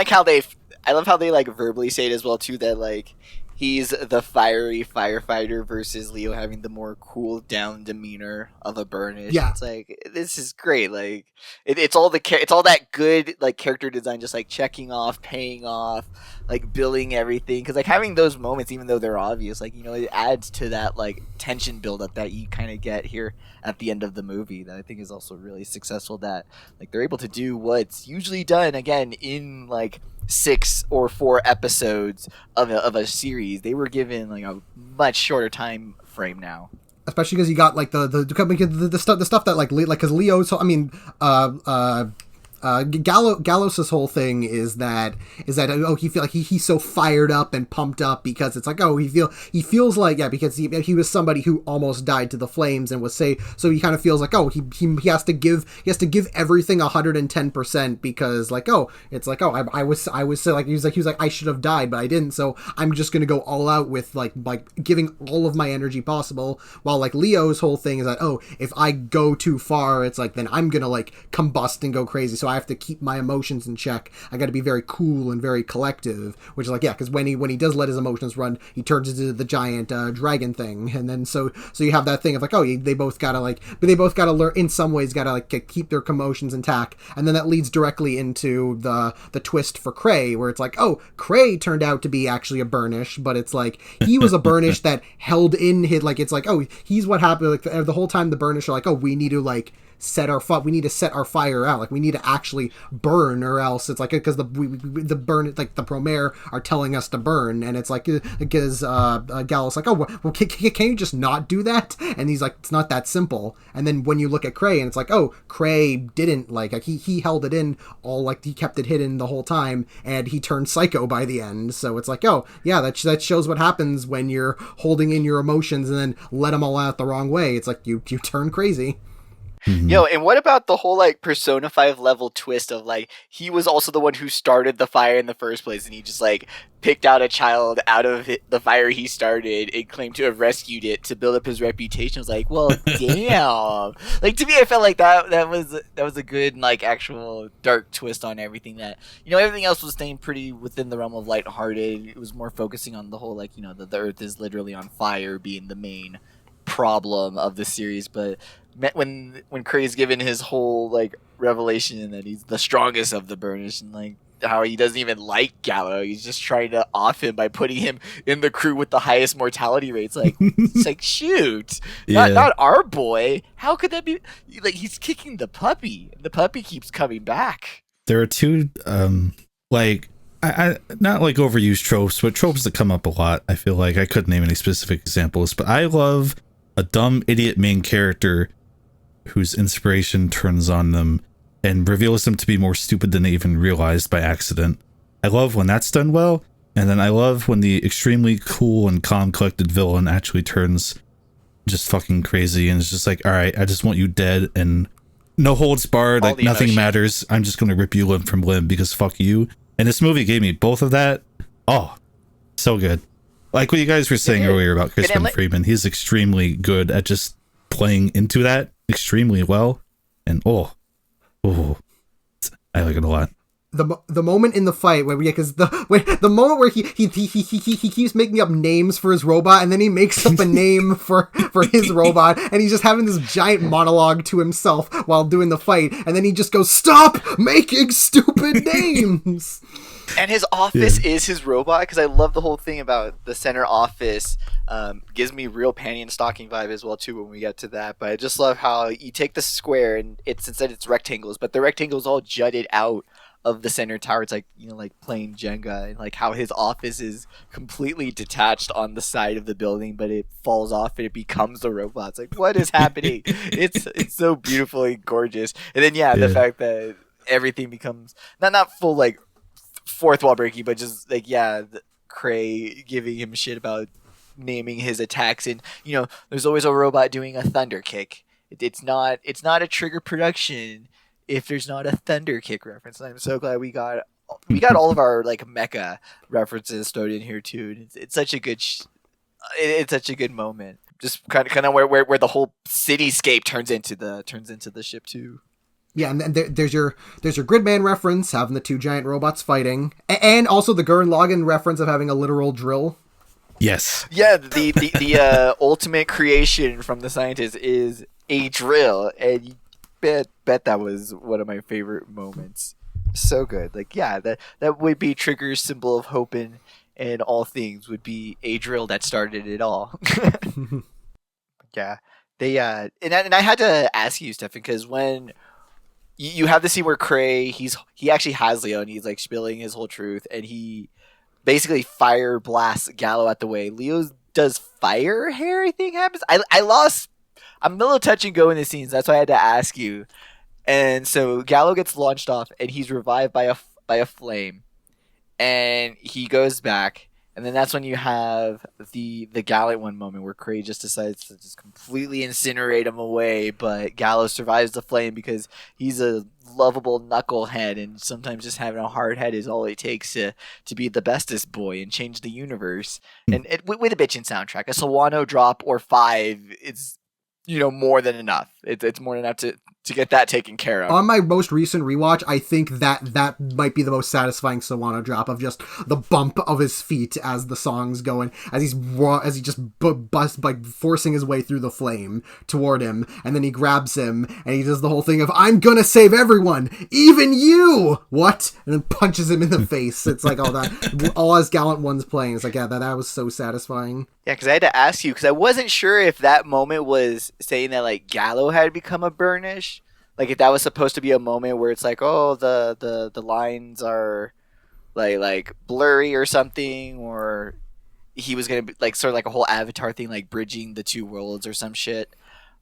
love how they like verbally say it as well too, that like he's the fiery firefighter versus Leo having the more cool down demeanor of a Burnish. Yeah, it's like, this is great. Like it's all that good like character design, just like checking off, paying off, like building everything. Because like having those moments, even though they're obvious, like, you know, it adds to that like tension buildup that you kind of get here at the end of the movie. That I think is also really successful. That like they're able to do what's usually done again in like 6 or 4 episodes of a series. They were given like a much shorter time frame now, especially because you got like the stuff that like because Leo. So I mean, Gallos' whole thing is that he feel like he's so fired up and pumped up because it's like, oh, he feels like, yeah, because he was somebody who almost died to the flames and was so he kind of feels like, oh, he has to give everything 110% because like, oh, it's like, oh, I was so like he was like I should have died but I didn't, so I'm just gonna go all out with like giving all of my energy possible, while like Leo's whole thing is that, oh, if I go too far, it's like then I'm gonna like combust and go crazy, so I have to keep my emotions in check. I got to be very cool and very collective, which is like, yeah, because when he does let his emotions run, he turns into the giant dragon thing, and then so you have that thing of like, oh, they both gotta learn in some ways, gotta like keep their emotions intact, and then that leads directly into the twist for Cray, where it's like, oh, Cray turned out to be actually a Burnish, but it's like he was a Burnish that held in his, like, it's like, oh, he's what happened, like the whole time the Burnish are like, oh, we need to set our fire out, like we need to actually burn, or else it's like, because the burn, like the Promare are telling us to burn, and it's like, because Gallo's like, oh, well, can you just not do that? And he's like, it's not that simple. And then when you look at Cray, and it's like, oh, Cray didn't like he held it in all, like he kept it hidden the whole time, and he turned psycho by the end. So it's like, oh yeah, that shows what happens when you're holding in your emotions and then let them all out the wrong way. It's like you turn crazy. Mm-hmm. Yo, and what about the whole like Persona 5 level twist of like he was also the one who started the fire in the first place, and he just like picked out a child out of the fire he started and claimed to have rescued it to build up his reputation. I was like, well, damn. Like, to me, I felt like that was a good like actual dark twist on everything. That, you know, everything else was staying pretty within the realm of lighthearted. It was more focusing on the whole, like, you know, the Earth is literally on fire being the main problem of the series. But when Cray's given his whole like revelation that he's the strongest of the Burnish, and like how he doesn't even like Gallo, he's just trying to off him by putting him in the crew with the highest mortality rates. Like, it's like, shoot, not our boy. How could that be? Like, he's kicking the puppy, and the puppy keeps coming back. There are two like I not like overused tropes, but tropes that come up a lot. I feel like I couldn't name any specific examples, but I love a dumb idiot main character whose inspiration turns on them and reveals them to be more stupid than they even realized by accident. I love when that's done well, and then I love when the extremely cool and calm collected villain actually turns just fucking crazy and is just like, all right, I just want you dead, and no holds barred, like nothing matters. I'm just gonna rip you limb from limb because fuck you. And this movie gave me both of that. Oh, so good. Like what you guys were saying earlier about Crispin Freeman, he's extremely good at just playing into that extremely well. And oh, I like it a lot. the moment in the fight where the moment where he keeps making up names for his robot, and then he makes up a name for his robot, and he's just having this giant monologue to himself while doing the fight, and then he just goes, "Stop making stupid names." And his office is his robot, because I love the whole thing about the center office. Gives me real panty and stocking vibe as well too when we get to that. But I just love how you take the square and instead it's rectangles, but the rectangles all jutted out of the center tower. It's like, like playing Jenga, and like how his office is completely detached on the side of the building, but it falls off and it becomes the robot. It's like, what is happening? It's so beautifully gorgeous. And then the fact that everything becomes not full like fourth wall breaking, but just like Cray giving him shit about naming his attacks, and there's always a robot doing a thunder kick. It's not a Trigger production if there's not a thunder kick reference. And I'm so glad we got all of our like mecha references thrown in here too. It's such a good it's such a good moment. Just kind of where the whole cityscape turns into the ship too. Yeah, and then there's your Gridman reference, having the two giant robots fighting, and also the Gurren Lagann reference of having a literal drill. Yes. Yeah, the ultimate creation from the scientists is a drill, and you bet that was one of my favorite moments. So good. Like, that would be Trigger's symbol of hope and all things, would be a drill that started it all. Yeah. They and I had to ask you, Stefan, because when you have the scene where Cray, he actually has Leo, and he's like spilling his whole truth, and he basically fire blasts Gallo out the way. Leo does fire hair, I think, happens. I'm a little touch and go in the scenes. That's why I had to ask you. And so Gallo gets launched off, and he's revived by a flame, and he goes back. And then that's when you have the Gallant one moment where Cray just decides to just completely incinerate him away, but Gallo survives the flame because he's a lovable knucklehead, and sometimes just having a hard head is all it takes to be the bestest boy and change the universe. And with a bitchin' soundtrack, a Sawano drop or 5, it's more than enough. It's more than enough to get that taken care of. On my most recent rewatch, I think that might be the most satisfying Sawano drop, of just the bump of his feet as the song's going, as he just busts by forcing his way through the flame toward him, and then he grabs him and he does the whole thing of, "I'm gonna save everyone, even you!" What? And then punches him in the face. It's like all that, all as Gallant One's playing. It's like, that was so satisfying. Yeah, because I had to ask you, because I wasn't sure if that moment was saying that like Gallo had become a burnish, like if that was supposed to be a moment where it's like, oh, the lines are like blurry or something, or he was gonna be like sort of like a whole Avatar thing, like bridging the two worlds or some shit.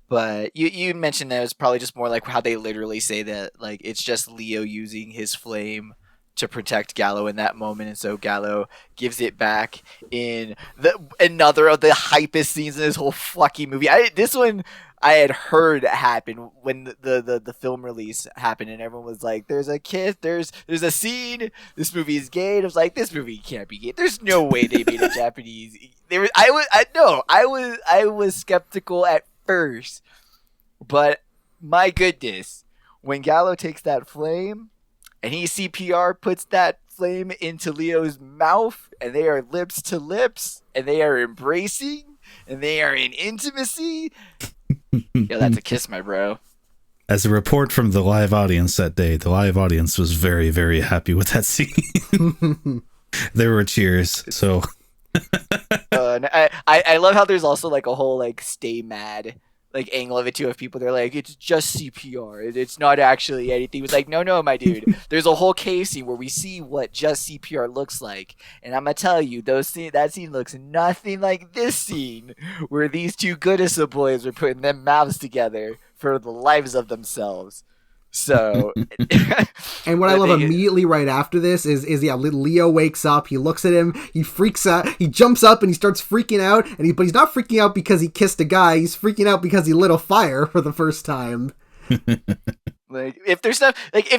But you mentioned that it was probably just more like how they literally say that, like it's just Leo using his flame to protect Gallo in that moment, and so Gallo gives it back in another of the hypest scenes in this whole fucking movie. This one I had heard happen when the film release happened, and everyone was like, "There's a kiss, there's a scene. This movie is gay." And I was like, "This movie can't be gay. There's no way they made a Japanese." I was skeptical at first, but my goodness, when Gallo takes that flame and he CPR puts that flame into Leo's mouth, and they are lips to lips, and they are embracing, and they are in intimacy. Yo, that's a kiss, my bro. As a report from the live audience that day, the live audience was very, very happy with that scene. There were cheers. So I love how there's also like a whole like stay mad like angle of it too, of people they're like, it's just CPR, it's not actually anything. It's like, no, my dude, there's a whole case scene where we see what just CPR looks like, and I'm gonna tell you, that scene looks nothing like this scene where these two Goodissa boys are putting their mouths together for the lives of themselves. So, and what I love immediately right after this is Leo wakes up, he looks at him, he freaks out, he jumps up and he starts freaking out, but he's not freaking out because he kissed a guy, he's freaking out because he lit a fire for the first time. Like, if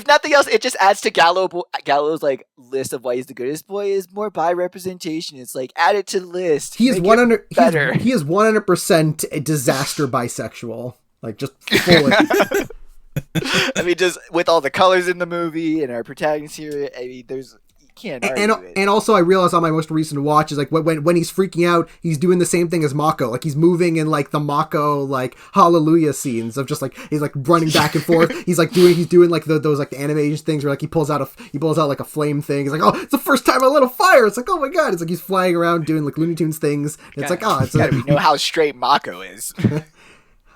nothing else, it just adds to Gallo's like list of why he's the goodest boy is more bi representation. It's like, add it to the list. He is 100% a disaster bisexual. Like, just fully. I mean, just with all the colors in the movie and our protagonist here, I mean, you can't argue it. And also I realized on my most recent watch is like when he's freaking out, he's doing the same thing as Mako. Like he's moving in like the Mako like hallelujah scenes of just like he's like running back and forth. He's doing like those like the animation things where like he pulls out like a flame thing. He's like, oh, it's the first time I lit a fire. It's like, oh my god. It's like he's flying around doing like Looney Tunes things. It's like, oh, it's we know how straight Mako is.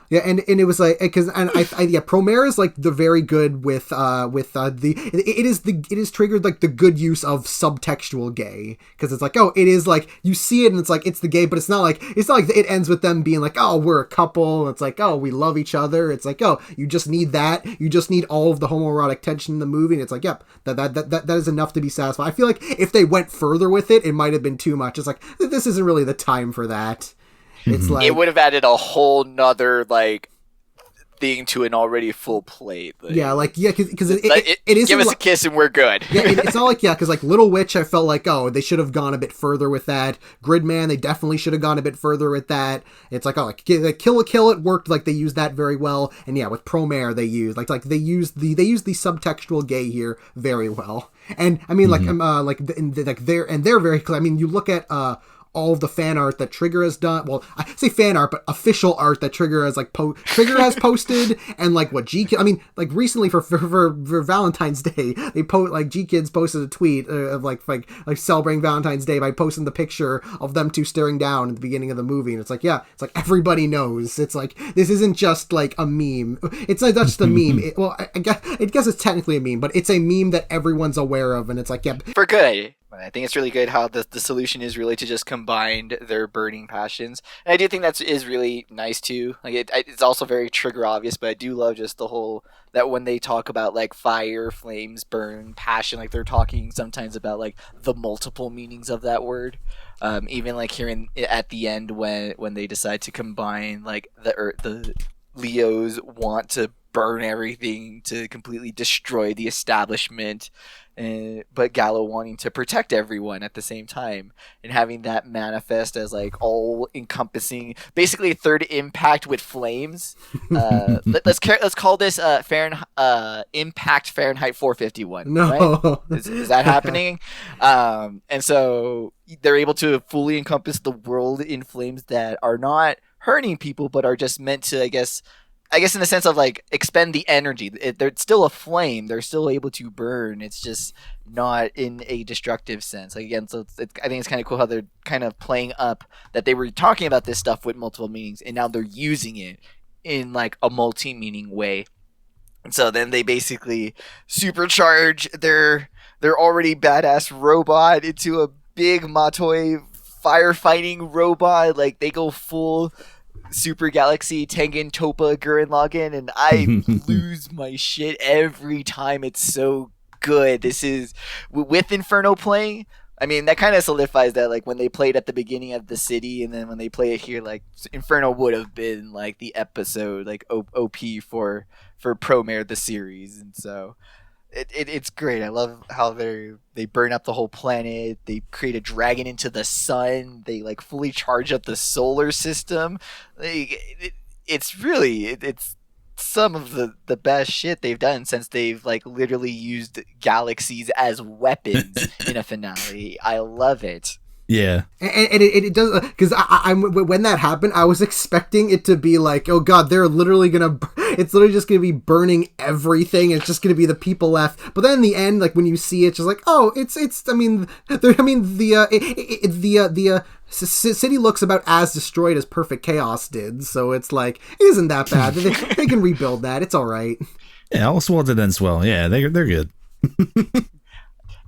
Yeah, and it was like because Promare is like the very good with it is triggered like the good use of subtextual gay, because it's like, oh, it is like you see it and it's like it's the gay, but it's not like it ends with them being like, oh, we're a couple, and it's like, oh, we love each other. It's like, oh, you just need all of the homoerotic tension in the movie, and it's like, yep, that is enough to be satisfied. I feel like if they went further with it, it might have been too much. It's like this isn't really the time for that. It's like it would have added a whole nother like thing to an already full plate. Like, because it is give us a kiss and we're good. It's not like because like Little Witch, I felt like, oh, they should have gone a bit further with that. Gridman, they definitely should have gone a bit further with that. It's like, oh, like Kill It worked, like they used that very well, and yeah, with Promare they used they used the subtextual gay here very well, and I mean they're very clear. I mean, you look at all of the fan art that Trigger has done. Well, I say fan art, but official art that Trigger has Trigger has posted, and like what I mean, like recently for Valentine's Day, they G-Kids posted a tweet of like celebrating Valentine's Day by posting the picture of them two staring down at the beginning of the movie, and it's like, yeah, it's like everybody knows. It's like this isn't just like a meme. It's not just a meme. I guess it's technically a meme, but it's a meme that everyone's aware of, and it's like, yeah, for good. I think it's really good how the solution is really to just combine their burning passions. And I do think that is really nice too. Like it's also very Trigger obvious, but I do love just the whole that when they talk about like fire, flames, burn, passion, like they're talking sometimes about like the multiple meanings of that word. Even like here at the end when they decide to combine like the Leos want to burn everything to completely destroy the establishment, but Gallo wanting to protect everyone at the same time, and having that manifest as like all encompassing, basically a third impact with flames. Let's call this Impact Fahrenheit 451. No, right? Is that happening? And so they're able to fully encompass the world in flames that are not hurting people, but are just meant to, I guess in the sense of like expend the energy. They're still a flame. They're still able to burn. It's just not in a destructive sense. Like, again, so I think it's kind of cool how they're kind of playing up that they were talking about this stuff with multiple meanings, and now they're using it in like a multi-meaning way. And so then they basically supercharge their already badass robot into a big Matoi firefighting robot. Like they go full Super Galaxy Tengen Toppa Gurren Lagann, and I lose my shit every time. It's so good. This is with Inferno playing. I mean, that kind of solidifies that, like when they played at the beginning of the city, and then when they play it here, like Inferno would have been like the episode, like OP for Promare the series, and so it's great. I love how they burn up the whole planet. They create a dragon into the sun. They like fully charge up the solar system. It's some of the best shit they've done since they've like literally used galaxies as weapons in a finale. I love it. Yeah, and it does, because I'm when that happened, I was expecting it to be like, oh god, they're literally it's literally just gonna be burning everything. It's just gonna be the people left. But then in the end, like when you see it, it's just like, oh, the city looks about as destroyed as Perfect Chaos did. So it's like, it isn't that bad. They can rebuild that. It's all right. Yeah, all swelled ends well. Yeah, they're good.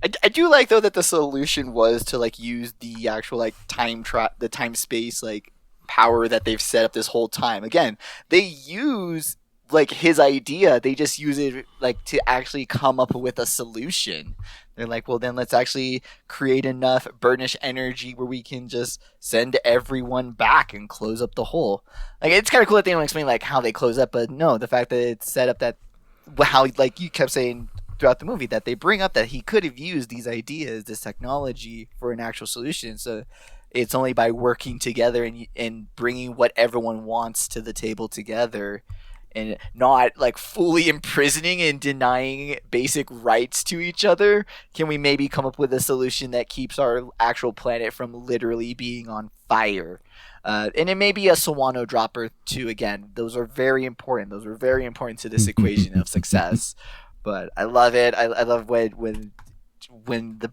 I do like though that the solution was to like use the actual like the time space like power that they've set up this whole time. Again, they use like his idea, they just use it like to actually come up with a solution. They're like, well then let's actually create enough burnish energy where we can just send everyone back and close up the hole. Like it's kind of cool that they don't explain like how they close up, but no, the fact that it's set up that how like you kept saying throughout the movie that they bring up that he could have used these ideas, this technology for an actual solution. So it's only by working together and bringing what everyone wants to the table together and not like fully imprisoning and denying basic rights to each other, can we maybe come up with a solution that keeps our actual planet from literally being on fire? And it may be a Sawano dropper too. Again, those are very important. Those are very important to this equation of success. But I love it. I love when the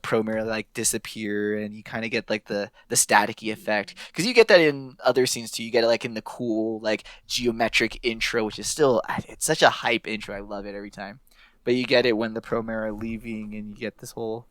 Promare like disappear and you kind of get like the staticky effect, because you get that in other scenes too. You get it like in the cool like geometric intro, which is still, it's such a hype intro. I love it every time. But you get it when the Promare are leaving and you get this whole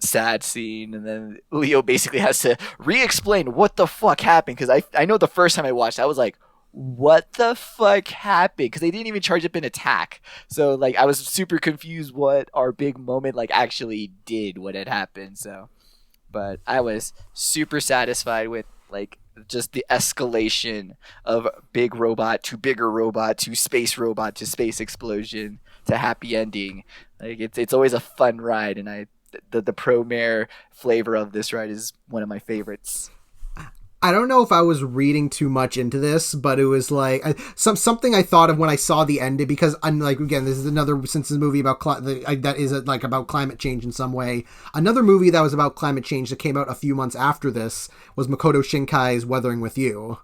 sad scene, and then Leo basically has to re-explain what the fuck happened, because I know the first time I watched I was like, what the fuck happened, because they didn't even charge up an attack, so like I was super confused what our big moment like actually did, what had happened. So but I was super satisfied with like just the escalation of big robot to bigger robot to space explosion to happy ending. Like it's always a fun ride, and the Promare flavor of this ride is one of my favorites. I don't know if I was reading too much into this, but it was like something I thought of when I saw the ending, because I'm like, again, this is another, since this movie about that is like about climate change in some way. Another movie that was about climate change that came out a few months after this was Makoto Shinkai's Weathering with You.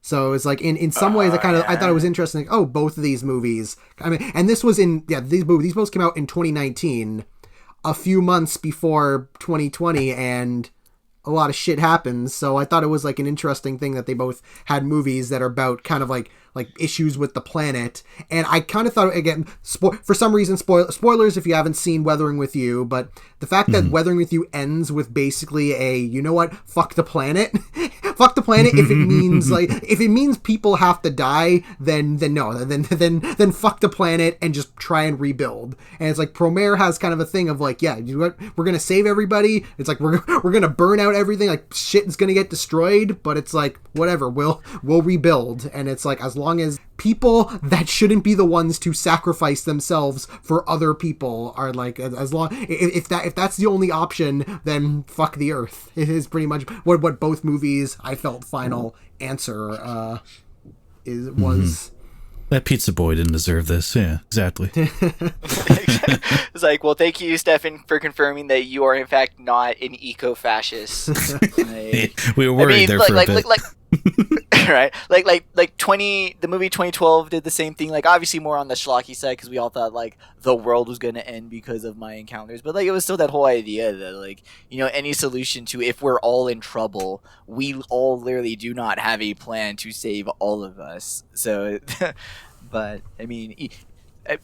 So it's like in some ways I thought it was interesting. Like, oh, both of these movies. I mean, and this was these both came out in 2019, a few months before 2020, and a lot of shit happens. So I thought it was like an interesting thing that they both had movies that are about kind of like issues with the planet. And I kind of thought, again, for some reason, spoilers if you haven't seen Weathering with You, but the fact that Weathering with You ends with basically a, you know what, fuck the planet. Fuck the planet. If it means people have to die, then no, then fuck the planet and just try and rebuild. And it's like Promare has kind of a thing of like, yeah, you know what, we're gonna save everybody. It's like we're gonna burn out everything. Like shit is gonna get destroyed, but it's like whatever, we'll rebuild. And it's like, as long as people that shouldn't be the ones to sacrifice themselves for other people are like, as long if that's the only option, then fuck the earth. It is pretty much what both movies, I felt, final answer was. That pizza boy didn't deserve this. Yeah, exactly. It's like, well, thank you, Stefan, for confirming that you are in fact not an eco-fascist. We were worried for a bit. Right, like the movie 2012 did the same thing. Like obviously more on the schlocky side, because we all thought like the world was going to end because of my encounters, but like it was still that whole idea that like, you know, any solution to if we're all in trouble, we all literally do not have a plan to save all of us. So but I mean,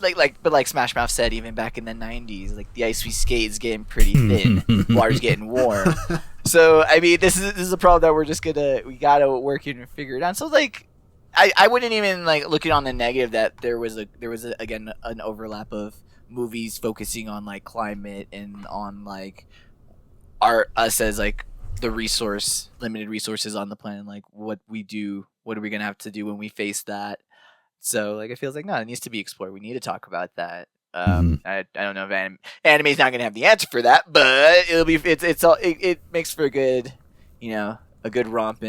like Smash Mouth said, even back in the 90s, like the ice we skate is getting pretty thin, water's getting warm. So I mean, this is a problem that we gotta work in and figure it out. So like, I wouldn't even like look it on the negative that there was again an overlap of movies focusing on like climate and on like us as like the limited resources on the planet, like what are we gonna have to do when we face that. So like it feels like, no, it needs to be explored. We need to talk about that. I don't know if anime's not gonna have the answer for that, but it makes for a good, you know, a good romp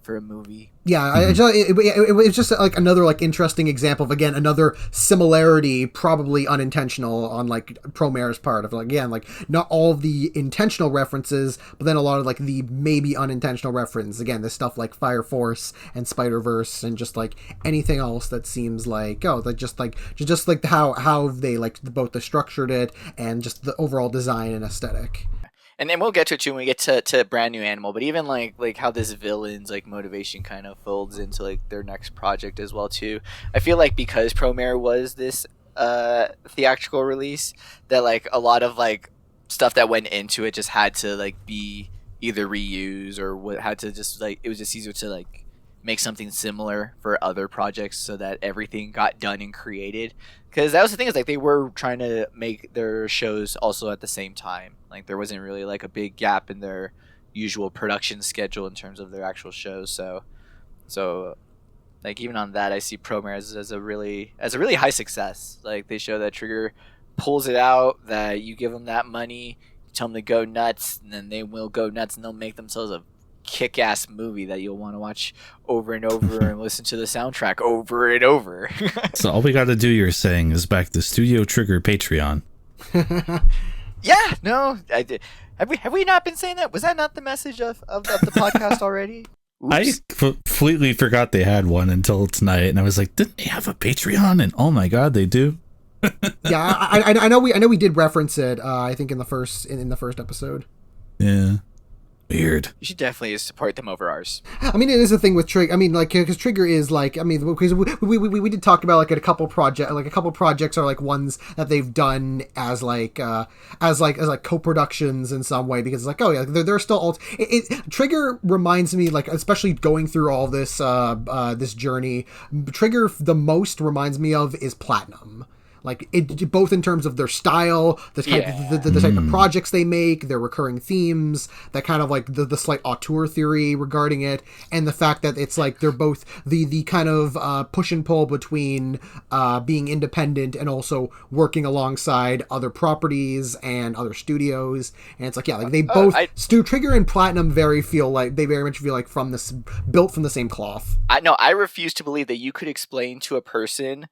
for a movie. Yeah, it was just like another like interesting example of, again, another similarity, probably unintentional on like Promare's part, of like, again, like not all of the intentional references, but then a lot of like the maybe unintentional reference. Again, this stuff like Fire Force and Spider-Verse and just like anything else that seems like, oh, like just like how they like both structured it and just the overall design and aesthetic. And then we'll get to it too when we get to Brand New Animal, but even like how this villain's like motivation kind of folds into like their next project as well too. I feel like because Promare was this theatrical release, that like a lot of like stuff that went into it just had to like be either reused or what had to just like, it was just easier to like make something similar for other projects so that everything got done and created. Because that was the thing, is like they were trying to make their shows also at the same time. Like there wasn't really like a big gap in their usual production schedule in terms of their actual shows. So like even on that, I see Promare as a really high success. Like they show that Trigger pulls it out, that you give them that money, you tell them to go nuts, and then they will go nuts, and they'll make themselves a kick-ass movie that you'll want to watch over and over and listen to the soundtrack over and over. So all we got to do, you're saying, is back the Studio Trigger Patreon. Yeah, no, I did. Have we not been saying that? Was that not the message of the podcast already? Oops. I completely forgot they had one until tonight, and I was like, didn't they have a Patreon? And oh my god, they do. Yeah, I know we did reference it. I think in the first episode. Yeah. Weird. You should definitely support them over ours. I mean, it is a thing with Trigger. I mean, like, because Trigger is like, I mean, because we did talk about like a couple projects are like ones that they've done as co-productions in some way, because it's like, oh yeah, they're still Trigger reminds me, like, especially going through all this this journey, Trigger the most reminds me of is Platinum. Like, it both in terms of their style, the type of projects they make, their recurring themes, that kind of like the slight auteur theory regarding it, and the fact that it's like they're both the kind of push and pull between being independent and also working alongside other properties and other studios. And it's like, yeah, like they both Trigger and Platinum very much feel like built from the same cloth. I refuse to believe that you could explain to a person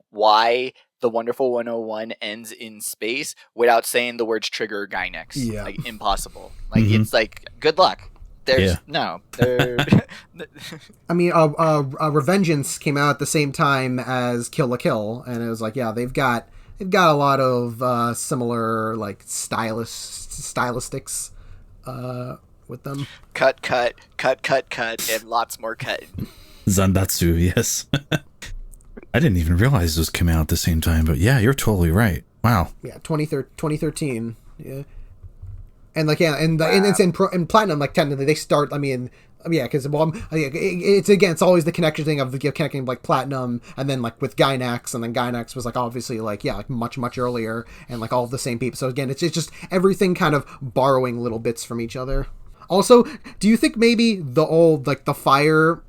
why the Wonderful 101 ends in space without saying the words Trigger or Gynex. Yeah. Like, impossible. Like, it's like, good luck. I mean, Revengeance came out at the same time as Kill la Kill, and it was like, yeah, they've got a lot of similar like stylistics with them. Cut, and lots more cutting. Zandatsu, yes. I didn't even realize those came out at the same time, but yeah, you're totally right. Wow. Yeah, 2013. Yeah. And like, yeah, and it's in Platinum, like, technically they start, I mean, yeah, because, well, it's always the connection thing of connecting like Platinum and then like with Gynax, and then Gynax was like obviously like, yeah, like much earlier, and like all of the same people. So again, it's just everything kind of borrowing little bits from each other. Also, do you think maybe the old, like, the fire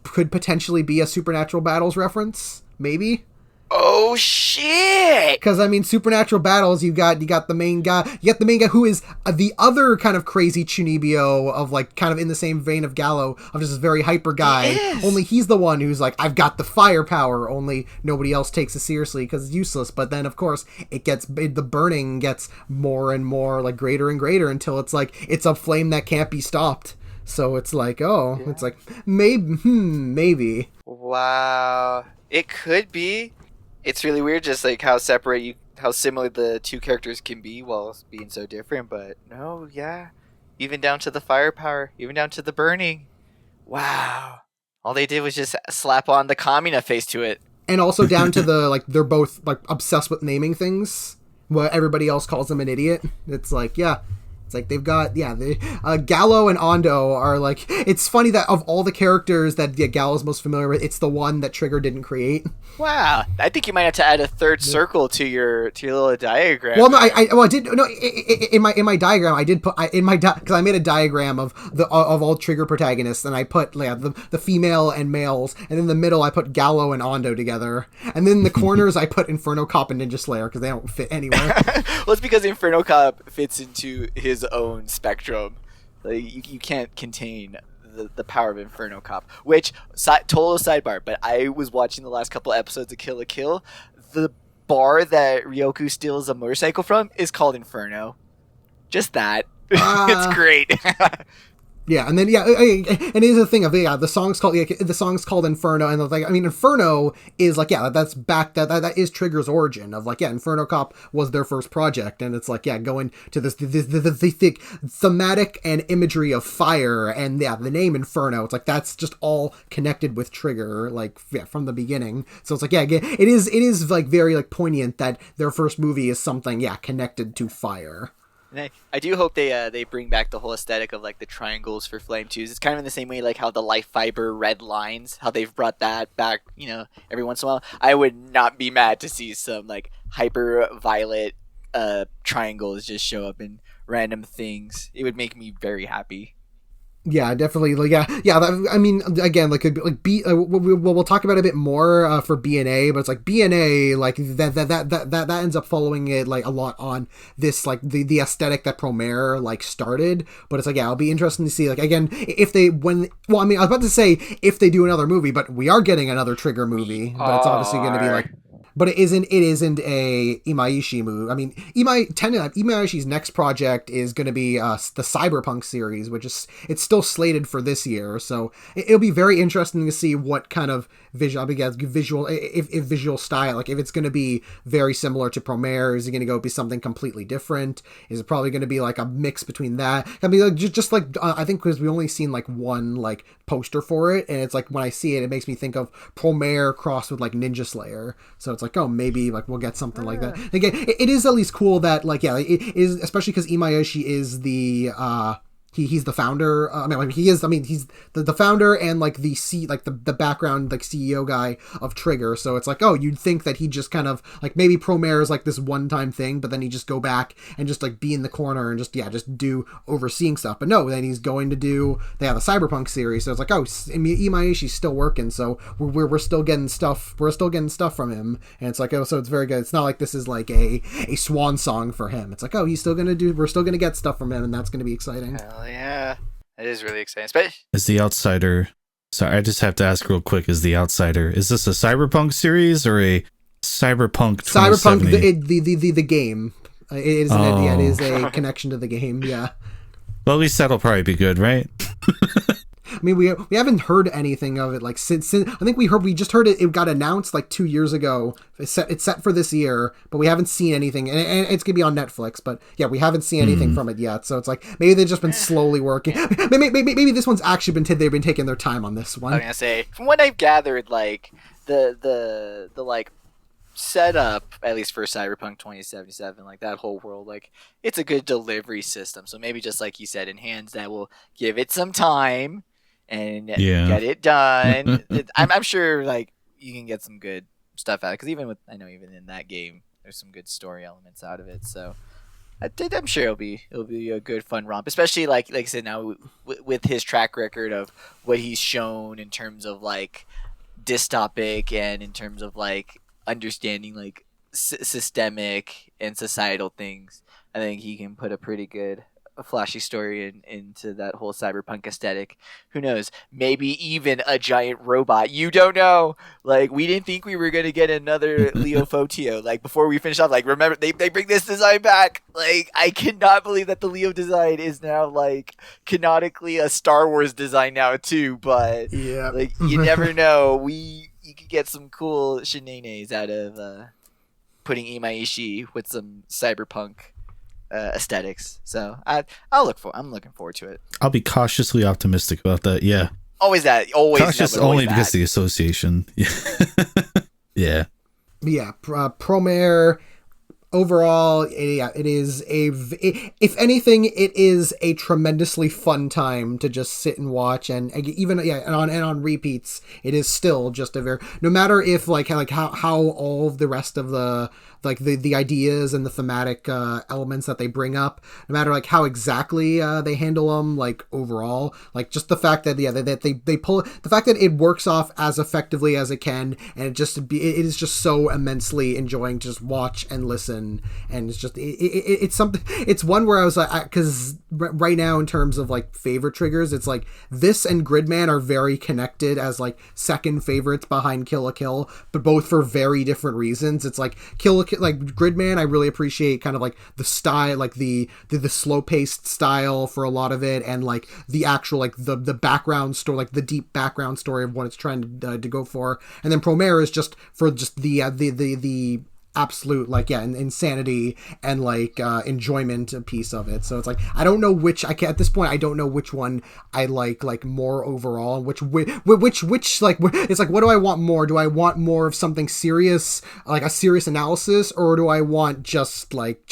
could potentially be a Supernatural Battles reference? Maybe. Oh shit! Because I mean, Supernatural Battles, you got the main guy, who is the other kind of crazy Chunibyo of like kind of in the same vein of Gallo, of just this very hyper guy. Only he's the one who's like, I've got the firepower. Only nobody else takes it seriously because it's useless. But then of course the burning gets more and more like greater and greater until it's like it's a flame that can't be stopped. So it's like, it's like maybe. Wow, it could be. It's really weird, just like how similar the two characters can be while being so different. But no, yeah, even down to the firepower, even down to the burning. Wow, all they did was just slap on the Kamina face to it, and also down to the like they're both like obsessed with naming things. Well, everybody else calls them an idiot. It's like, yeah. It's like they've got, Gallo and Ando are like, it's funny that of all the characters that Gallo's most familiar with, it's the one that Trigger didn't create. Wow, I think you might have to add a third circle to your little diagram. Well, no, I did in my diagram I did put because I made a diagram of all Trigger protagonists, and I put the female and males, and in the middle I put Gallo and Ando together, and then in the corners I put Inferno Cop and Ninja Slayer because they don't fit anywhere. Well, it's because Inferno Cop fits into his own spectrum. Like, you can't contain the power of Inferno Cop, which total sidebar, but I was watching the last couple episodes of Kill la Kill. The bar that Ryoku steals a motorcycle from is called Inferno. Just that. It's great. Yeah, and then and it is a thing of the song's called Inferno, and like, I mean, Inferno is like, that's back that is Trigger's origin of like, Inferno Cop was their first project, and it's like, going to this the thematic and imagery of fire, and the name Inferno, it's like that's just all connected with Trigger, like, from the beginning. So it's like, it is like very like poignant that their first movie is something connected to fire. And I do hope they bring back the whole aesthetic of like the triangles for Flame 2s. It's kind of in the same way like how the life fiber red lines, how they've brought that back, every once in a while. I would not be mad to see some like hyper violet triangles just show up in random things. It would make me very happy. Yeah, definitely. Like, yeah. I mean, again, like B. We'll talk about it a bit more for BNA, but it's like BNA, like that ends up following it like a lot on this like the aesthetic that Promare like started. But it's like, yeah, it'll be interesting to see like again if they I mean, I was about to say if they do another movie, but we are getting another Trigger movie, but it's obviously going to be like. But it isn't a Imaishi movie. I mean, Imaishi's next project is going to be the Cyberpunk series, which is it's still slated for this year. So it'll be very interesting to see what kind of visual if visual style, like if it's going to be very similar to Promare, is it going to be something completely different? Is it probably going to be like a mix between that? I mean, like, just like I think because we only seen like one like poster for it, and it's like when I see it, it makes me think of Promare crossed with like Ninja Slayer. So it's like, oh, maybe like we'll get something like that. Again, it is at least cool that like, yeah, it is, especially because Imaishi is the he's the founder. He's the founder and like the background like CEO guy of Trigger. So it's like, oh, you'd think that he just kind of like maybe Promare is like this one time thing, but then he just go back and just like be in the corner and just do overseeing stuff. But no, then he's going to they have a Cyberpunk series. So it's like, oh, Imaishi's still working. So we're still getting stuff. We're still getting stuff from him. And it's like, oh, so it's very good. It's not like this is like a swan song for him. It's like, oh, we're still going to get stuff from him, and that's going to be exciting. Yeah, it is really exciting. Is The Outsider... Sorry, I just have to ask real quick. Is The Outsider... Is this a Cyberpunk series or a Cyberpunk 2070? Cyberpunk, the game. It is a connection to the game, yeah. Well, at least that'll probably be good, right? I mean, we haven't heard anything of it like since I think we just heard it got announced like 2 years ago. It's set for this year, but we haven't seen anything, and it's gonna be on Netflix. But yeah, we haven't seen anything from it yet. So it's like maybe they've just been slowly working. Maybe this one's actually they've been taking their time on this one. I was gonna say, from what I've gathered, like the like setup, at least for Cyberpunk 2077, like that whole world, like it's a good delivery system. So maybe just like you said, in hands that will give it some time and get it done. I'm sure like you can get some good stuff out, because even in that game there's some good story elements out of it. So I'm sure it'll be a good fun romp, especially like I said, now with his track record of what he's shown in terms of like dystopic and in terms of like understanding like systemic and societal things. I think he can put a pretty good flashy story into that whole cyberpunk aesthetic. Who knows? Maybe even a giant robot. You don't know. Like, we didn't think we were going to get another Leo Fotio. Like, before we finish off, like, remember, they bring this design back. Like, I cannot believe that the Leo design is now, like, canonically a Star Wars design now, too. But, yeah, like, you never know. You could get some cool shenanigans out of putting Imaishi with some cyberpunk aesthetics. So I'm looking forward to it. I'll be cautiously optimistic about that. Yeah. Always cautious only that. because of the association. Yeah. Yeah. Promare. Overall, it is if anything, it is a tremendously fun time to just sit and watch, and even on repeats, it is still just a very, no matter if like how all of the rest of the like the ideas and the thematic elements that they bring up, no matter like how exactly they handle them, like overall, like just the fact that that they pull the fact that it works off as effectively as it can, and it is just so immensely enjoying to just watch and listen. And it's just it's something, it's one where I was like, because right now in terms of like favorite triggers, it's like this and Gridman are very connected as like second favorites behind Kill la Kill, but both for very different reasons. It's like like Gridman, I really appreciate kind of like the style, like the slow paced style for a lot of it, and like the actual like the background story, like the deep background story of what it's trying to go for. And then Promare is just for just the absolute like insanity and like enjoyment piece of it. So it's like I don't know which at this point I don't know which one I like more overall, and which like it's like, what do I want more? Do I want more of something serious, like a serious analysis, or do I want just like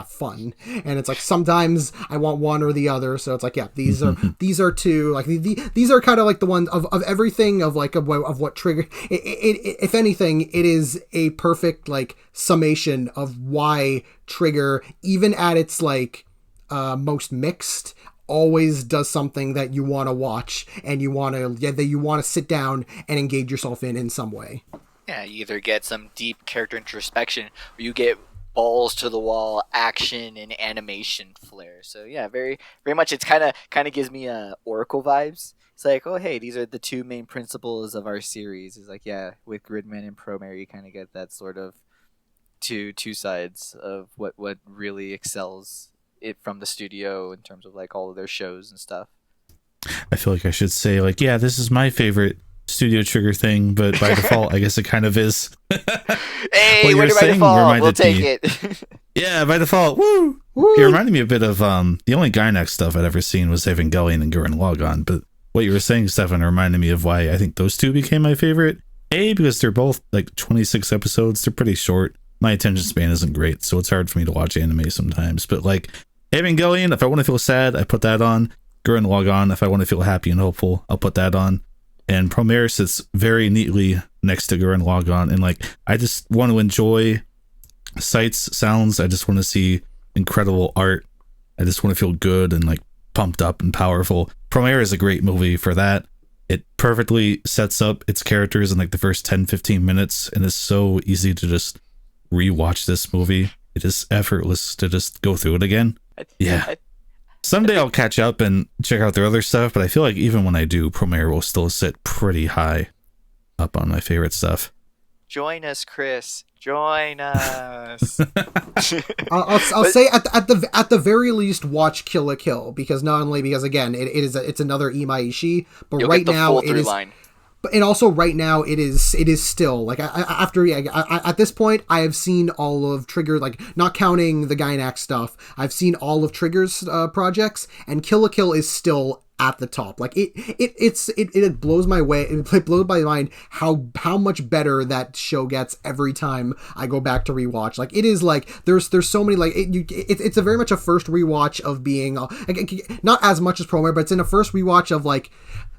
fun? And it's like sometimes I want one or the other. So it's like, yeah, these are two, like these are kind of like the ones of everything of like of what trigger it if anything, it is a perfect like summation of why Trigger, even at its like most mixed, always does something that you want to watch and you want to sit down and engage yourself in some way. Yeah, you either get some deep character introspection or you get balls to the wall action and animation flair. So yeah, very very much it's kind of gives me Oracle vibes. It's like, oh hey, these are the two main principles of our series. It's like, yeah, with Gridman and Promare you kind of get that sort of two sides of what really excels it from the studio in terms of like all of their shows and stuff. I feel like I should say like, yeah, this is my favorite Studio Trigger thing, but by default I guess it kind of is. Hey, we're by default, we'll take it. Yeah, by default, woo! It reminded me a bit of the only Gynax stuff I'd ever seen was Evangelion and Gurren Lagann, but what you were saying, Stefan, reminded me of why I think those two became my favorite. A, because they're both like 26 episodes, they're pretty short. My attention span isn't great, so it's hard for me to watch anime sometimes, but like Evangelion, if I want to feel sad, I put that on. Gurren Lagann, if I want to feel happy and hopeful, I'll put that on. And Promare sits very neatly next to Gurren Lagann, and like I just want to enjoy sights, sounds. I just want to see incredible art. I just want to feel good and like pumped up and powerful. Promare is a great movie for that. It perfectly sets up its characters in like the first 10-15 minutes, and it's so easy to just rewatch this movie. It is effortless to just go through it again. Yeah. Someday I'll catch up and check out their other stuff, but I feel like even when I do, Promare will still sit pretty high up on my favorite stuff. Join us, Chris. Join us. I'll say at the very least, watch Kill la Kill, because not only because again it's another Imaishi, but You'll right get the now full it is. Line. But and also right now it is still like at this point I have seen all of Trigger, like not counting the Gynax stuff. I've seen all of Trigger's projects, and Kill la Kill is still at the top. Like it blows my way. It blows my mind how much better that show gets every time I go back to rewatch. Like it is like there's so many like it's a very much a first rewatch of being not as much as Promare, but it's in a first rewatch of like.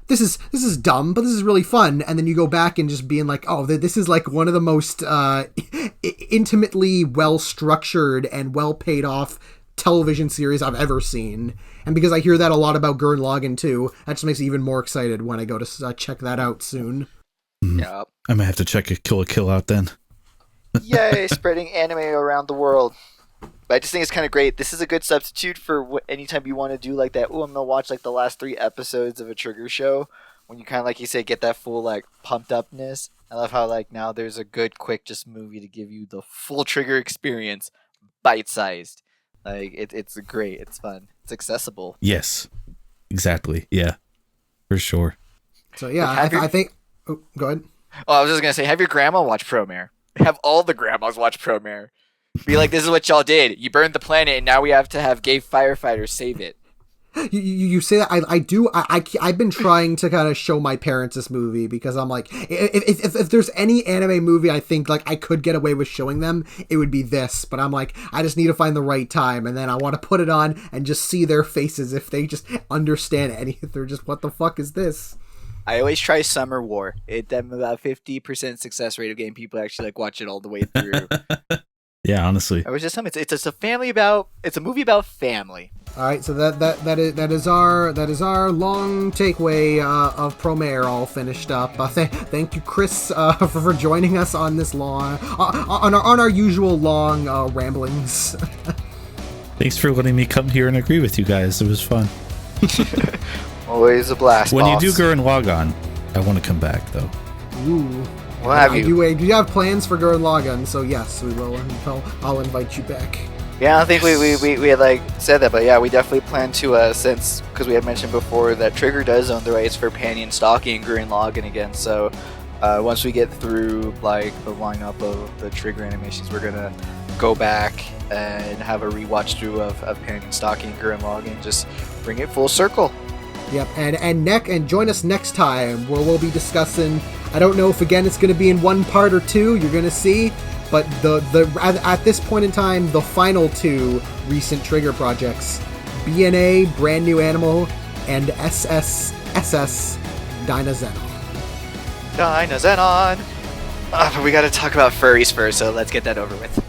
This is dumb, but this is really fun. And then you go back and just being like, oh, this is like one of the most intimately well-structured and well-paid-off television series I've ever seen. And because I hear that a lot about Gurren Lagann too, that just makes me even more excited when I go to check that out soon. Yeah. I might have to check a Kill la Kill out then. Yay, spreading anime around the world. But I just think it's kind of great. This is a good substitute for anytime you want to do like that. Oh, I'm going to watch like the last 3 episodes of a Trigger show. When you kind of, like you say, get that full like pumped upness. I love how like now there's a good quick just movie to give you the full Trigger experience, bite-sized. Like it's great. It's fun. It's accessible. Yes, exactly. Yeah, for sure. So yeah, I think. Oh, go ahead. Oh, I was just going to say, have your grandma watch Promare. Have all the grandmas watch Promare. Be like, this is what y'all did. You burned the planet, and now we have to have gay firefighters save it. You say that I've been trying to kind of show my parents this movie because I'm like, if there's any anime movie I think like I could get away with showing them, it would be this. But I'm like, I just need to find the right time, and then I want to put it on and just see their faces if they just understand any. If they're just, what the fuck is this? I always try Summer War. It them about 50% success rate of getting people to actually like watch it all the way through. Yeah, honestly. I was just telling it's a movie about family. All right, so that is our long takeaway of Promare all finished up. Thank you, Chris, for joining us on this long on our usual long ramblings. Thanks for letting me come here and agree with you guys. It was fun. Always a blast. When boss. you do Gurren Lagann, I want to come back though. Ooh. We'll have you. Do you have plans for Gurren Lagann? So yes, we will, and I'll invite you back. Yeah, I don't think we had like said that, but yeah, we definitely plan to since because we had mentioned before that Trigger does own the rights for Panty and Stalking and Gurren Lagann again. So once we get through like the lineup of the Trigger animations, we're gonna go back and have a rewatch through of Panty and Stalking and Gurren Lagann, just bring it full circle. Yep, and join us next time where we'll be discussing. I don't know if again it's going to be in 1 part or 2. You're going to see, but at this point in time, the final 2 recent Trigger projects, BNA, Brand New Animal, and SSSS Dynazenon. Dynazenon. But we got to talk about furries first, so let's get that over with.